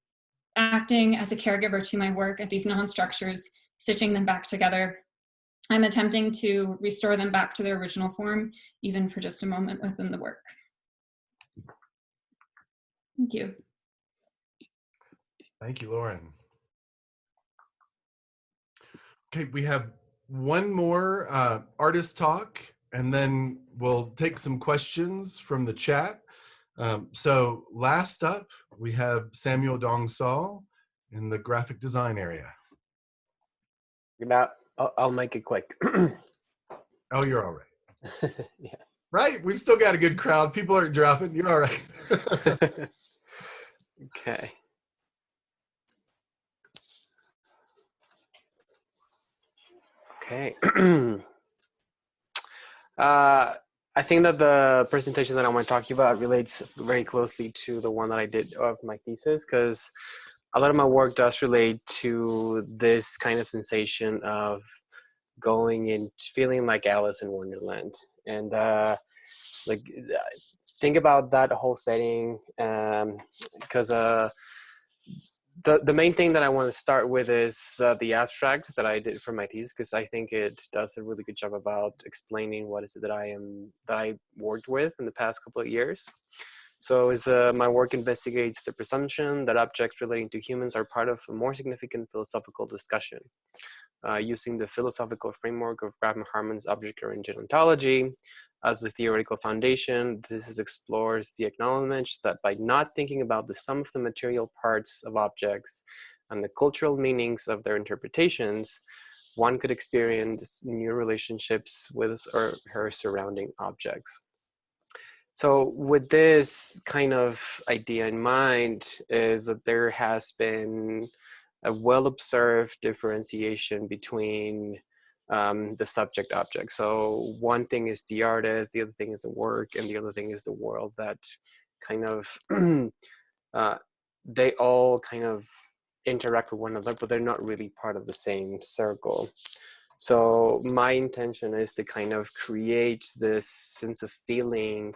acting as a caregiver to my work at these non-structures, stitching them back together, I'm attempting to restore them back to their original form, even for just a moment within the work. Thank you. Thank you, Lauren. Okay, we have one more artist talk, and then we'll take some questions from the chat. So last up, we have Samuel Dong Saul in the graphic design area. I'll make it quick. Oh, you're all right. Yeah. Right? We've still got a good crowd. People aren't dropping. You're all right. Okay. Okay. I think that the presentation that I want to talk to you about relates very closely to the one that I did of my thesis, because a lot of my work does relate to this kind of sensation of going and feeling like Alice in Wonderland. And like think about that whole setting, because the main thing that I want to start with is the abstract that I did for my thesis, because I think it does a really good job about explaining what is it that I worked with in the past couple of years. So my work investigates the presumption that objects relating to humans are part of a more significant philosophical discussion. Using the philosophical framework of Graham Harman's object-oriented ontology as the theoretical foundation, this explores the acknowledgement that by not thinking about the sum of the material parts of objects and the cultural meanings of their interpretations, one could experience new relationships with his or her surrounding objects. So with this kind of idea in mind is that there has been a well-observed differentiation between the subject object. So one thing is the artist, the other thing is the work, and the other thing is the world, that kind of they all kind of interact with one another, but they're not really part of the same circle. So my intention is to kind of create this sense of feeling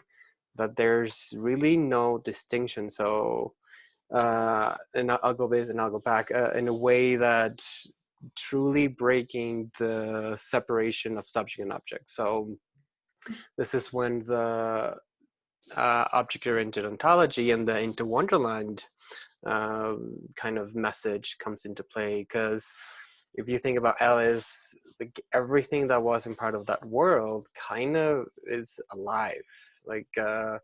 that there's really no distinction. So and I'll go this and I'll go back in a way that truly breaking the separation of subject and object. So this is when the object-oriented ontology and the Into Wonderland kind of message comes into play, because if you think about Alice, like everything that wasn't part of that world kind of is alive. Like the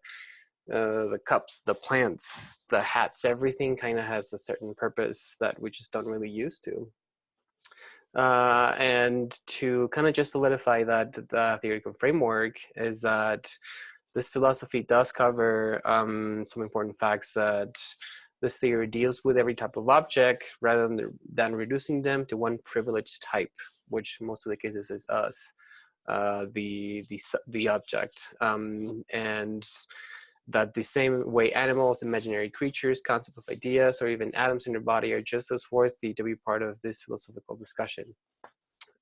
cups, the plants, the hats, everything kind of has a certain purpose that we just don't really use to. And to kind of just solidify that the theoretical framework is that this philosophy does cover some important facts, that this theory deals with every type of object rather than reducing them to one privileged type, which most of the cases is us, the object, and that the same way animals, imaginary creatures, concepts of ideas, or even atoms in your body are just as worthy to be part of this philosophical discussion.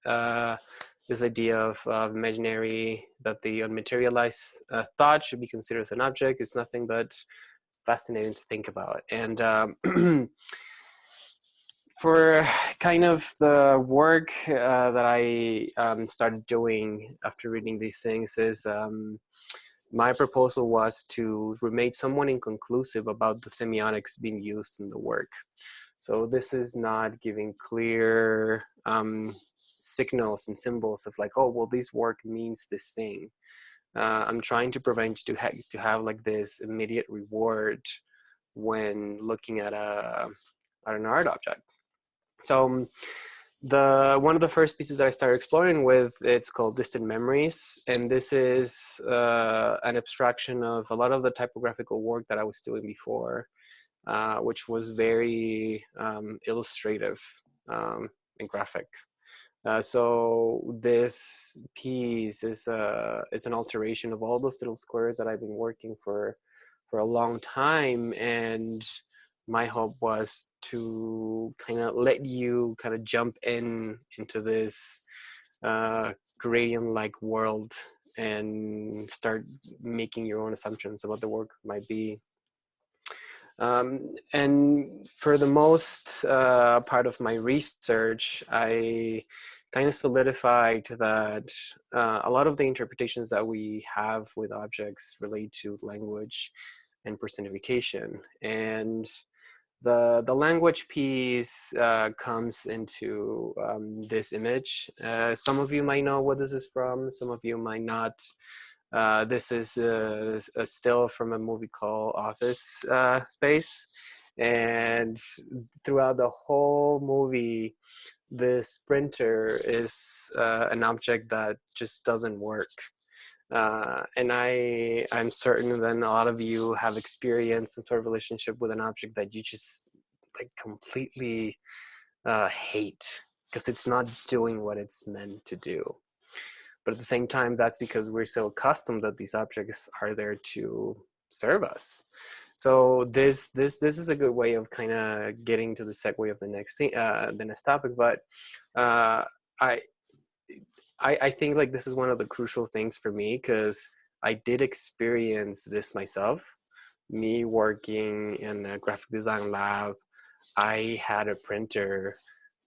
This idea of imaginary, that the unmaterialized thought should be considered as an object, is nothing but fascinating to think about. And for kind of the work that I started doing after reading these things is my proposal was to remain somewhat inconclusive about the semiotics being used in the work. So this is not giving clear signals and symbols of like, oh, well, this work means this thing. I'm trying to prevent you to have like this immediate reward when looking at an art object. So one of the first pieces that I started exploring with, it's called Distant Memories, and this is an abstraction of a lot of the typographical work that I was doing before, which was very illustrative and graphic. So this piece is an alteration of all those little squares that I've been working for a long time, and my hope was to kind of let you kind of jump into this gradient-like world and start making your own assumptions about the work might be. And for the most part of my research, I kind of solidified that a lot of the interpretations that we have with objects relate to language and personification. And the language piece comes into this image. Some of you might know what this is from, some of you might not. This is a still from a movie called Office Space, and throughout the whole movie, this printer is an object that just doesn't work. And I'm certain that a lot of you have experienced some sort of relationship with an object that you just like completely hate because it's not doing what it's meant to do. But at the same time, that's because we're so accustomed that these objects are there to serve us. So this is a good way of kind of getting to the segue of the next thing, the next topic. But I think like this is one of the crucial things for me, because I did experience this myself. Me working in a graphic design lab, I had a printer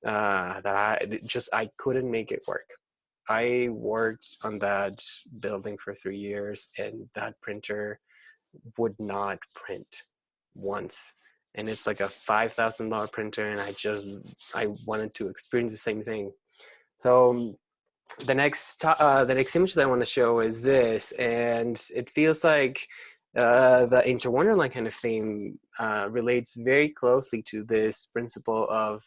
that I couldn't make it work. I worked on that building for 3 years, and that printer would not print once. And it's like a $5,000 printer, and I wanted to experience the same thing. So the next image that I want to show is this, and it feels like The interwonderland kind of theme relates very closely to this principle of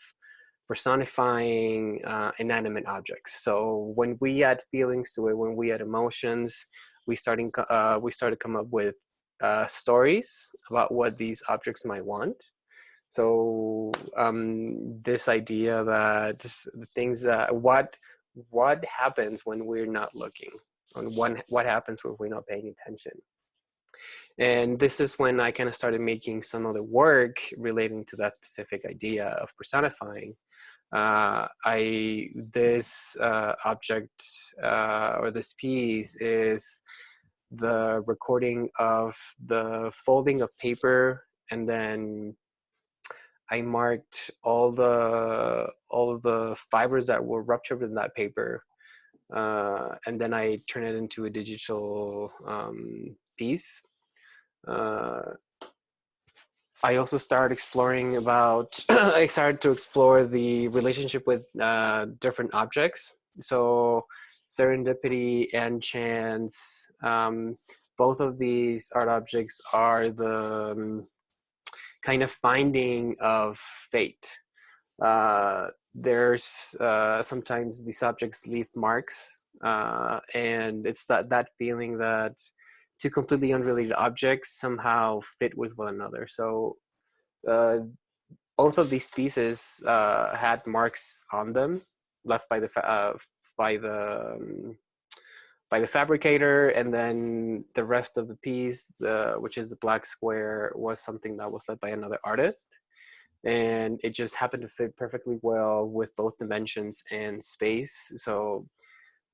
personifying inanimate objects. So when we add feelings to it, when we add emotions, we started to come up with stories about what these objects might want. So this idea that the things that what happens when we're not looking, and what happens when we're not paying attention. And this is when I kind of started making some of the work relating to that specific idea of personifying. This object or this piece is the recording of the folding of paper, and then I marked all of the fibers that were ruptured in that paper, and then I turned it into a digital piece. I also started exploring I started to explore the relationship with different objects. So serendipity and chance, both of these art objects are the kind of finding of fate. There's sometimes these objects leave marks, and it's that feeling that two completely unrelated objects somehow fit with one another. So both of these pieces had marks on them left by the fabricator, and then the rest of the piece, which is the black square, was something that was led by another artist, and it just happened to fit perfectly well with both dimensions and space. So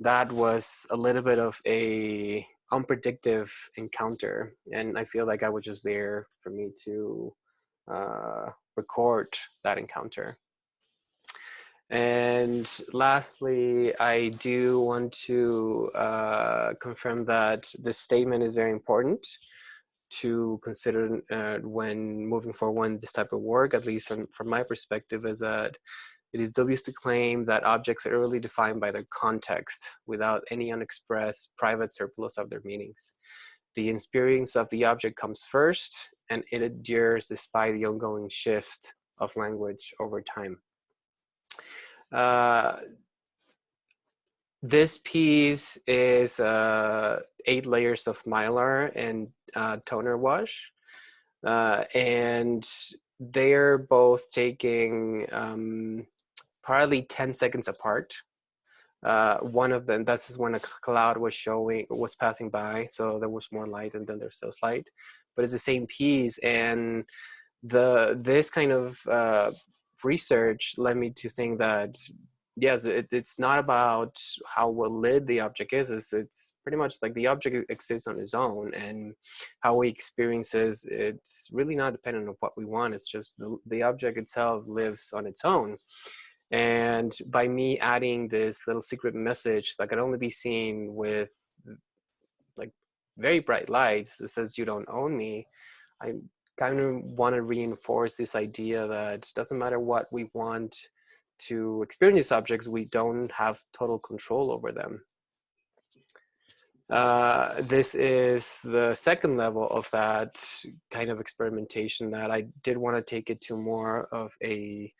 that was a little bit of a unpredictable encounter, and I feel like I was just there for me to record that encounter. And lastly, I do want to confirm that this statement is very important to consider when moving forward this type of work, at least from my perspective, is that it is dubious to claim that objects are really defined by their context without any unexpressed private surplus of their meanings. The experience of the object comes first, and it endures despite the ongoing shifts of language over time. This piece is 8 layers of mylar and toner wash, and they're both taking probably 10 seconds apart. One of them, that's when a cloud was passing by, so there was more light, and then there's still light, but it's the same piece. And this kind of research led me to think that yes, it's not about how well lit the object is. It's pretty much like the object exists on its own, and how we experience it's really not dependent on what we want. It's just the object itself lives on its own. And by me adding this little secret message that can only be seen with like very bright lights that says "you don't own me," I kind of want to reinforce this idea that it doesn't matter what we want to experience these objects, we don't have total control over them. This is the second level of that kind of experimentation, that I did want to take it to more of a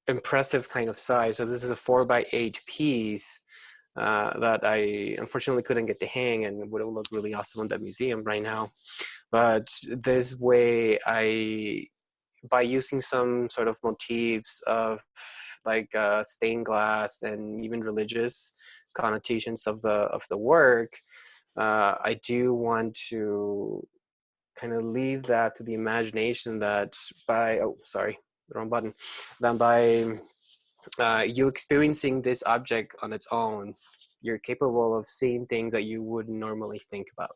impressive kind of size. So this is a 4x8 piece that I unfortunately couldn't get to hang, and would have looked really awesome in that museum right now. But this way, by using some sort of motifs of like stained glass and even religious connotations of the work, I do want to kind of leave that to the imagination, that by you experiencing this object on its own, you're capable of seeing things that you wouldn't normally think about.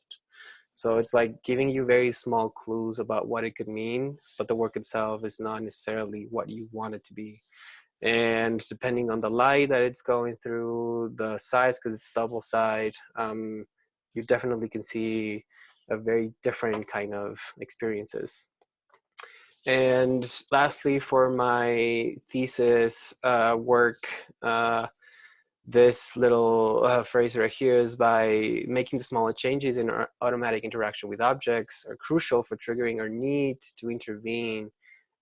So it's like giving you very small clues about what it could mean, but the work itself is not necessarily what you want it to be. And depending on the light that it's going through, the size, because it's double side, you definitely can see a very different kind of experiences. And lastly, for my thesis work, this little phrase right here is by making the smaller changes in our automatic interaction with objects are crucial for triggering our need to intervene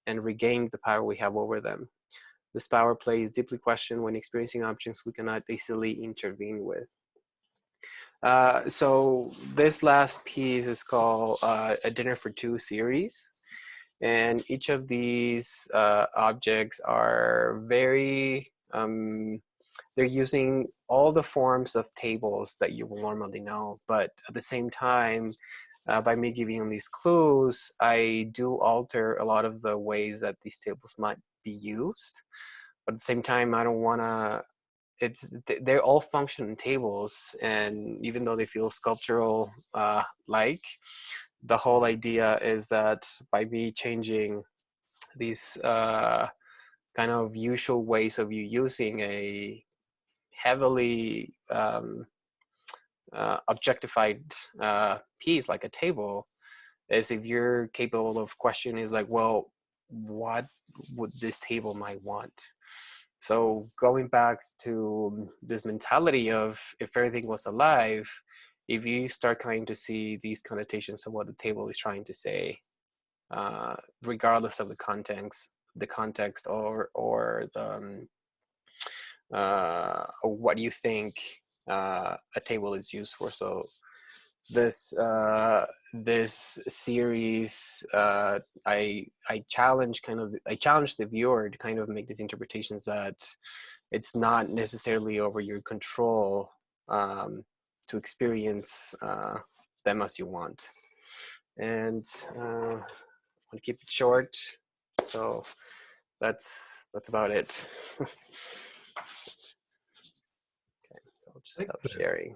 and regain the power we have over them. This power play is deeply questioned when experiencing objects we cannot easily intervene with. So this last piece is called A Dinner for Two series. And each of these objects are very, they're using all the forms of tables that you will normally know, but at the same time, by me giving them these clues, I do alter a lot of the ways that these tables might be used. But at the same time, I don't want to, they're all function tables, and even though they feel sculptural like, the whole idea is that by me changing these kind of usual ways of you using a heavily objectified piece like a table, is if you're capable of questioning is like, well, what would this table might want? So going back to this mentality of if everything was alive, if you start trying to see these connotations of what the table is trying to say, regardless of the context or the what you think a table is used for. So this this series, I challenge the viewer to kind of make these interpretations that it's not necessarily over your control to experience them as you want. And I want to keep it short, so that's about it. Okay, so I'll just stop sharing.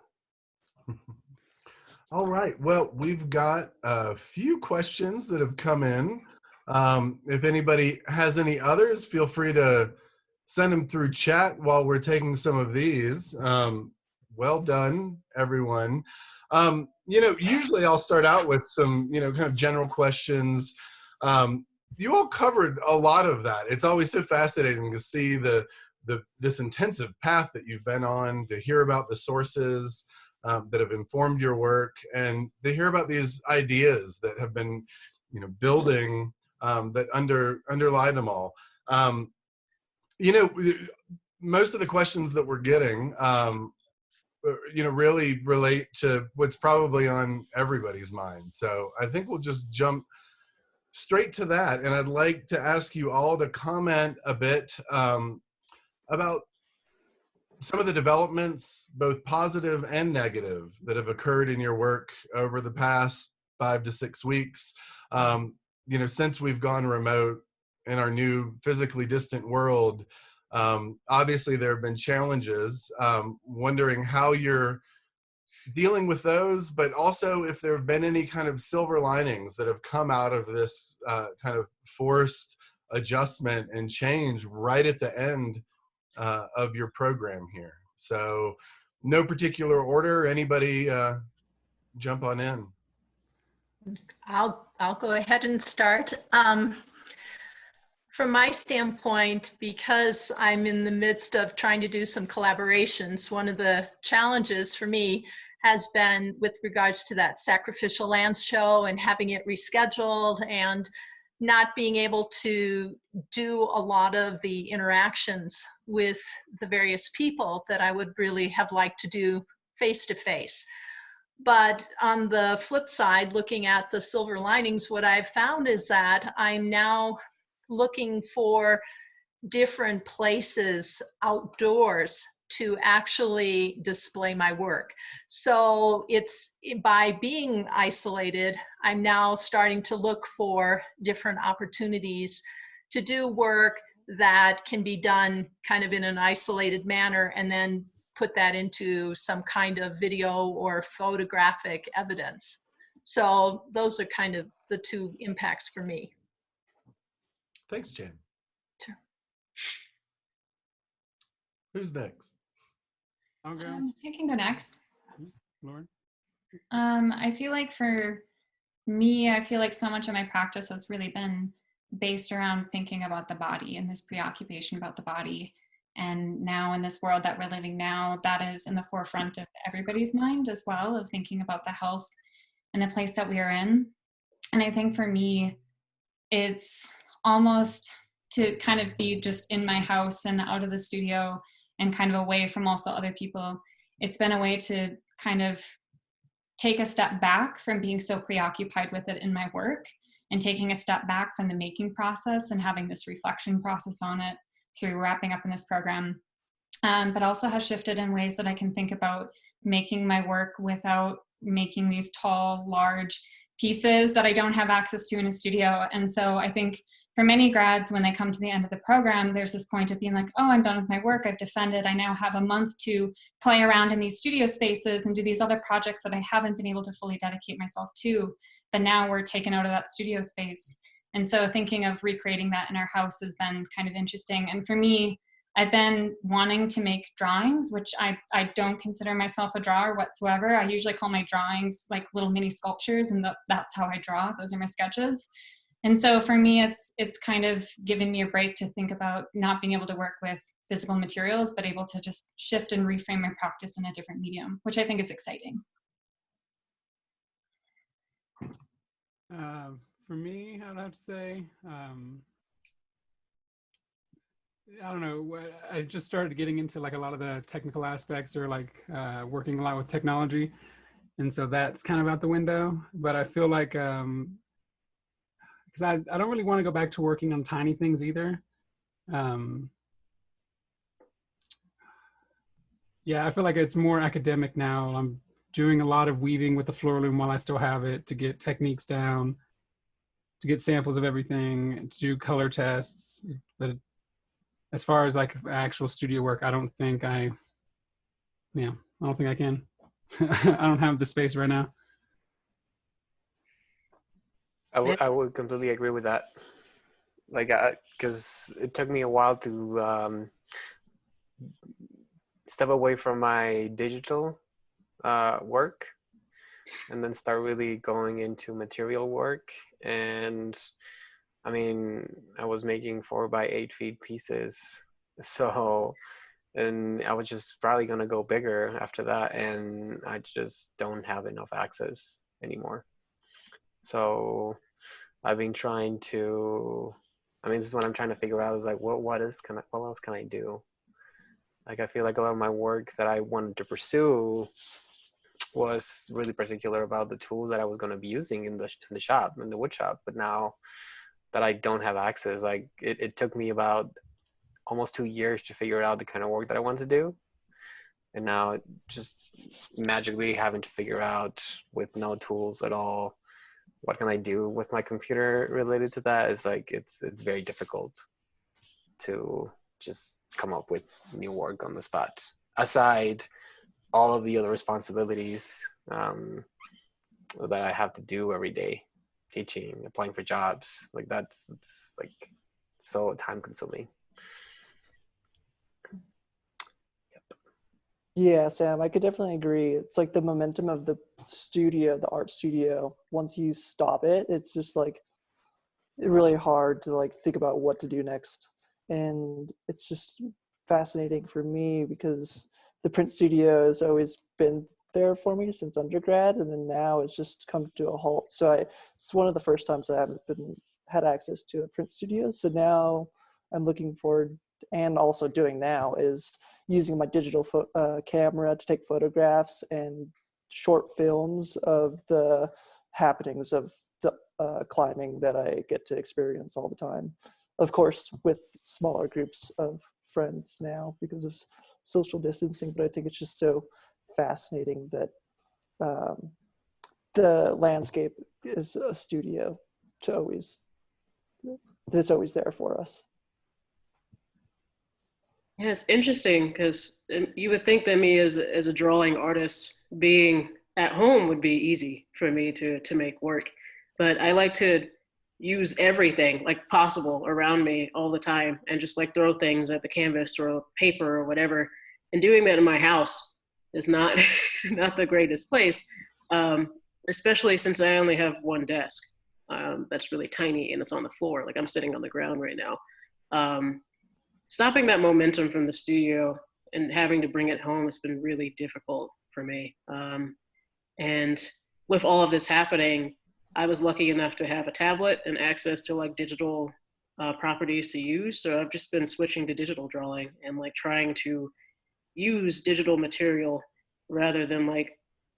All right. Well, we've got a few questions that have come in. If anybody has any others, feel free to send them through chat while we're taking some of these. Well done, everyone. Usually I'll start out with some, kind of general questions. You all covered a lot of that. It's always so fascinating to see this intensive path that you've been on, to hear about the sources that have informed your work, and to hear about these ideas that have been, building that underlie them all. Most of the questions that we're getting, really relate to what's probably on everybody's mind. So I think we'll just jump straight to that. And I'd like to ask you all to comment a bit about some of the developments, both positive and negative, that have occurred in your work over the past 5 to 6 weeks. Since we've gone remote in our new physically distant world, obviously there have been challenges. Wondering how you're dealing with those, but also if there have been any kind of silver linings that have come out of this kind of forced adjustment and change right at the end of your program here. So no particular order. Anybody jump on in? I'll go ahead and start. From my standpoint, because I'm in the midst of trying to do some collaborations, one of the challenges for me has been with regards to that Sacrificial Lands show and having it rescheduled and not being able to do a lot of the interactions with the various people that I would really have liked to do face to face. But on the flip side, looking at the silver linings, what I've found is that I'm now looking for different places outdoors to actually display my work. So it's by being isolated, I'm now starting to look for different opportunities to do work that can be done kind of in an isolated manner and then put that into some kind of video or photographic evidence. So those are kind of the two impacts for me. Thanks, Jan. Sure. Who's next? Okay. I can go next. Lauren? I feel like for me, I feel like so much of my practice has really been based around thinking about the body and this preoccupation about the body. And now in this world that we're living now, that is in the forefront of everybody's mind as well, of thinking about the health and the place that we are in. And I think for me, it's almost to kind of be just in my house and out of the studio and kind of away from also other people. It's been a way to kind of take a step back from being so preoccupied with it in my work, and taking a step back from the making process and having this reflection process on it through wrapping up in this program. But also has shifted in ways that I can think about making my work without making these tall, large pieces that I don't have access to in a studio. And so I think for many grads, when they come to the end of the program, there's this point of being like, oh, I'm done with my work, I've defended, I now have a month to play around in these studio spaces and do these other projects that I haven't been able to fully dedicate myself to, but now we're taken out of that studio space. And so thinking of recreating that in our house has been kind of interesting. And for me, I've been wanting to make drawings, which I don't consider myself a drawer whatsoever. I usually call my drawings like little mini sculptures, and that's how I draw. Those are my sketches. And so for me, it's kind of given me a break to think about not being able to work with physical materials, but able to just shift and reframe my practice in a different medium, which I think is exciting. For me, I'd have to say, I don't know, I just started getting into like a lot of the technical aspects, or like working a lot with technology. And so that's kind of out the window, but I feel like, because I don't really want to go back to working on tiny things either. Yeah, I feel like it's more academic now. I'm doing a lot of weaving with the floor loom while I still have it, to get techniques down, to get samples of everything, and to do color tests. But as far as like actual studio work, I don't think I can. I don't have the space right now. I would completely agree with that. Like, because it took me a while to step away from my digital work and then start really going into material work. And I mean, I was making 4 by 8 feet pieces. So, and I was just probably going to go bigger after that. And I just don't have enough access anymore. So I've been trying to, this is what I'm trying to figure out, is like, what else can I do? Like, I feel like a lot of my work that I wanted to pursue was really particular about the tools that I was going to be using in the shop, in the wood shop. But now that I don't have access, like it took me about almost 2 years to figure out the kind of work that I want to do. And now just magically having to figure out, with no tools at all, what can I do with my computer related to that, is like, it's very difficult to just come up with new work on the spot, aside all of the other responsibilities that I have to do every day, teaching, applying for jobs. Like, it's like so time consuming. Yeah, Sam, I could definitely agree. It's like the momentum of the studio, the art studio, once you stop it, it's just like really hard to like think about what to do next. And it's just fascinating for me because the print studio has always been there for me since undergrad, and then now it's just come to a halt. So it's one of the first times I haven't had access to a print studio. So now I'm looking forward, and also doing now, is using my digital camera to take photographs and short films of the happenings of the climbing that I get to experience all the time. Of course, with smaller groups of friends now because of social distancing, but I think it's just so fascinating that the landscape is a studio that's always there for us. Yeah, it's interesting because you would think that me as a drawing artist, being at home would be easy for me to make work, but I like to use everything like possible around me all the time and just like throw things at the canvas or paper or whatever. And doing that in my house is not not the greatest place, especially since I only have one desk that's really tiny and it's on the floor. Like, I'm sitting on the ground right now. stopping that momentum from the studio and having to bring it home has been really difficult for me. And with all of this happening, I was lucky enough to have a tablet and access to like digital properties to use. So I've just been switching to digital drawing and like trying to use digital material rather than like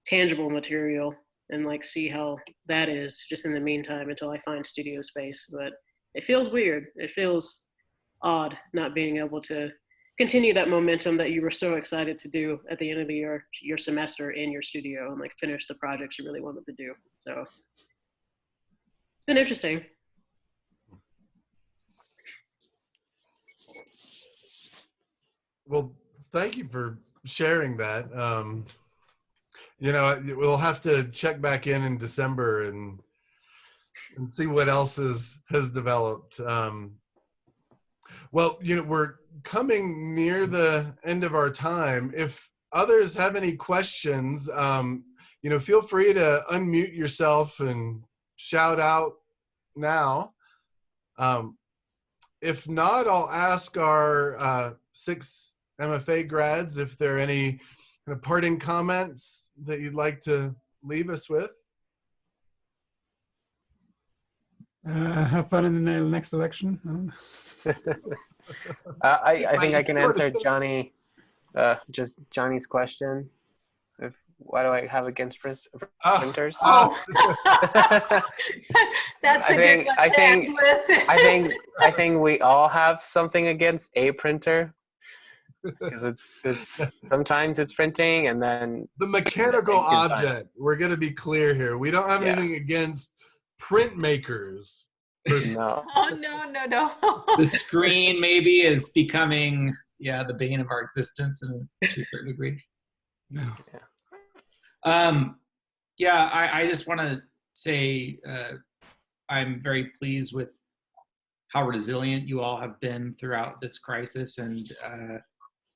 tangible material, and like see how that is just in the meantime until I find studio space. But it feels weird. It feels odd not being able to continue that momentum that you were so excited to do at the end of the year, your semester in your studio, and like finish the projects you really wanted to do. So it's been interesting. Well, thank you for sharing that. You know, we'll have to check back in December and see what else has developed. Well, you know, we're coming near the end of our time. If others have any questions, you know, feel free to unmute yourself and shout out now. If not, I'll ask our 6 MFA grads if there are any kind of parting comments that you'd like to leave us with. Have fun in the next election. I think I can answer just Johnny's question. Why do I have against printers? That's a good one to end with. I think we all have something against a printer, because it's sometimes it's printing and then the mechanical object. We're going to be clear here. We don't have anything against printmakers. No. Oh, no. The screen maybe is becoming, the bane of our existence to a certain degree. No. I just want to say I'm very pleased with how resilient you all have been throughout this crisis, and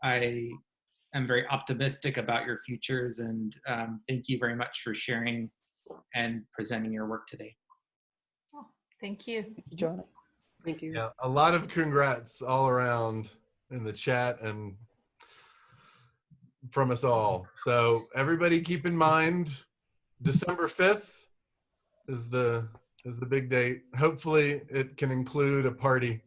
I am very optimistic about your futures, and thank you very much for sharing and presenting your work today. Thank you. Thank you, Johnny. Thank you. Yeah, a lot of congrats all around in the chat and from us all. So everybody keep in mind, December 5th is the big date. Hopefully it can include a party.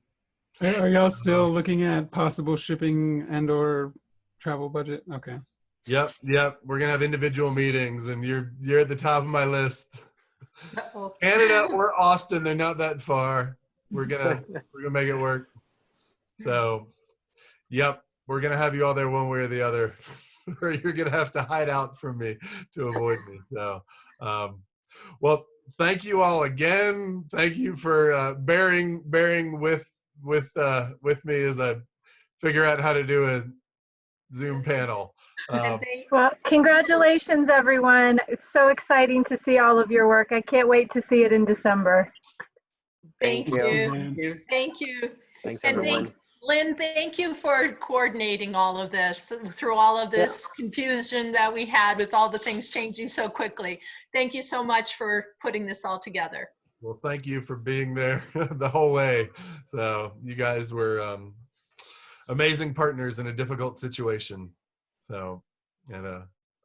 Are y'all still looking at possible shipping and/or travel budget? Okay. Yep. We're gonna have individual meetings, and you're at the top of my list. Uh-oh. Canada or Austin, they're not that far. We're gonna make it work. So, yep, we're gonna have you all there one way or the other, or you're gonna have to hide out from me to avoid me. So, well, thank you all again. Thank you for bearing with me as I figure out how to do a Zoom panel. Well, congratulations, everyone. It's so exciting to see all of your work. I can't wait to see it in December. Thank you. Thank you. Thanks, And everyone. Lynn, thank you for coordinating all of this through all of this confusion that we had with all the things changing so quickly. Thank you so much for putting this all together. Well, thank you for being there the whole way. So you guys were amazing partners in a difficult situation. So, and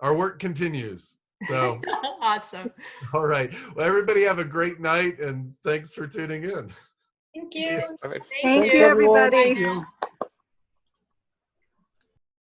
our work continues. So Awesome. all right. Well, everybody have a great night, and thanks for tuning in. Thank you. Perfect. Thank Thanks, you, everyone. everybody. Bye now.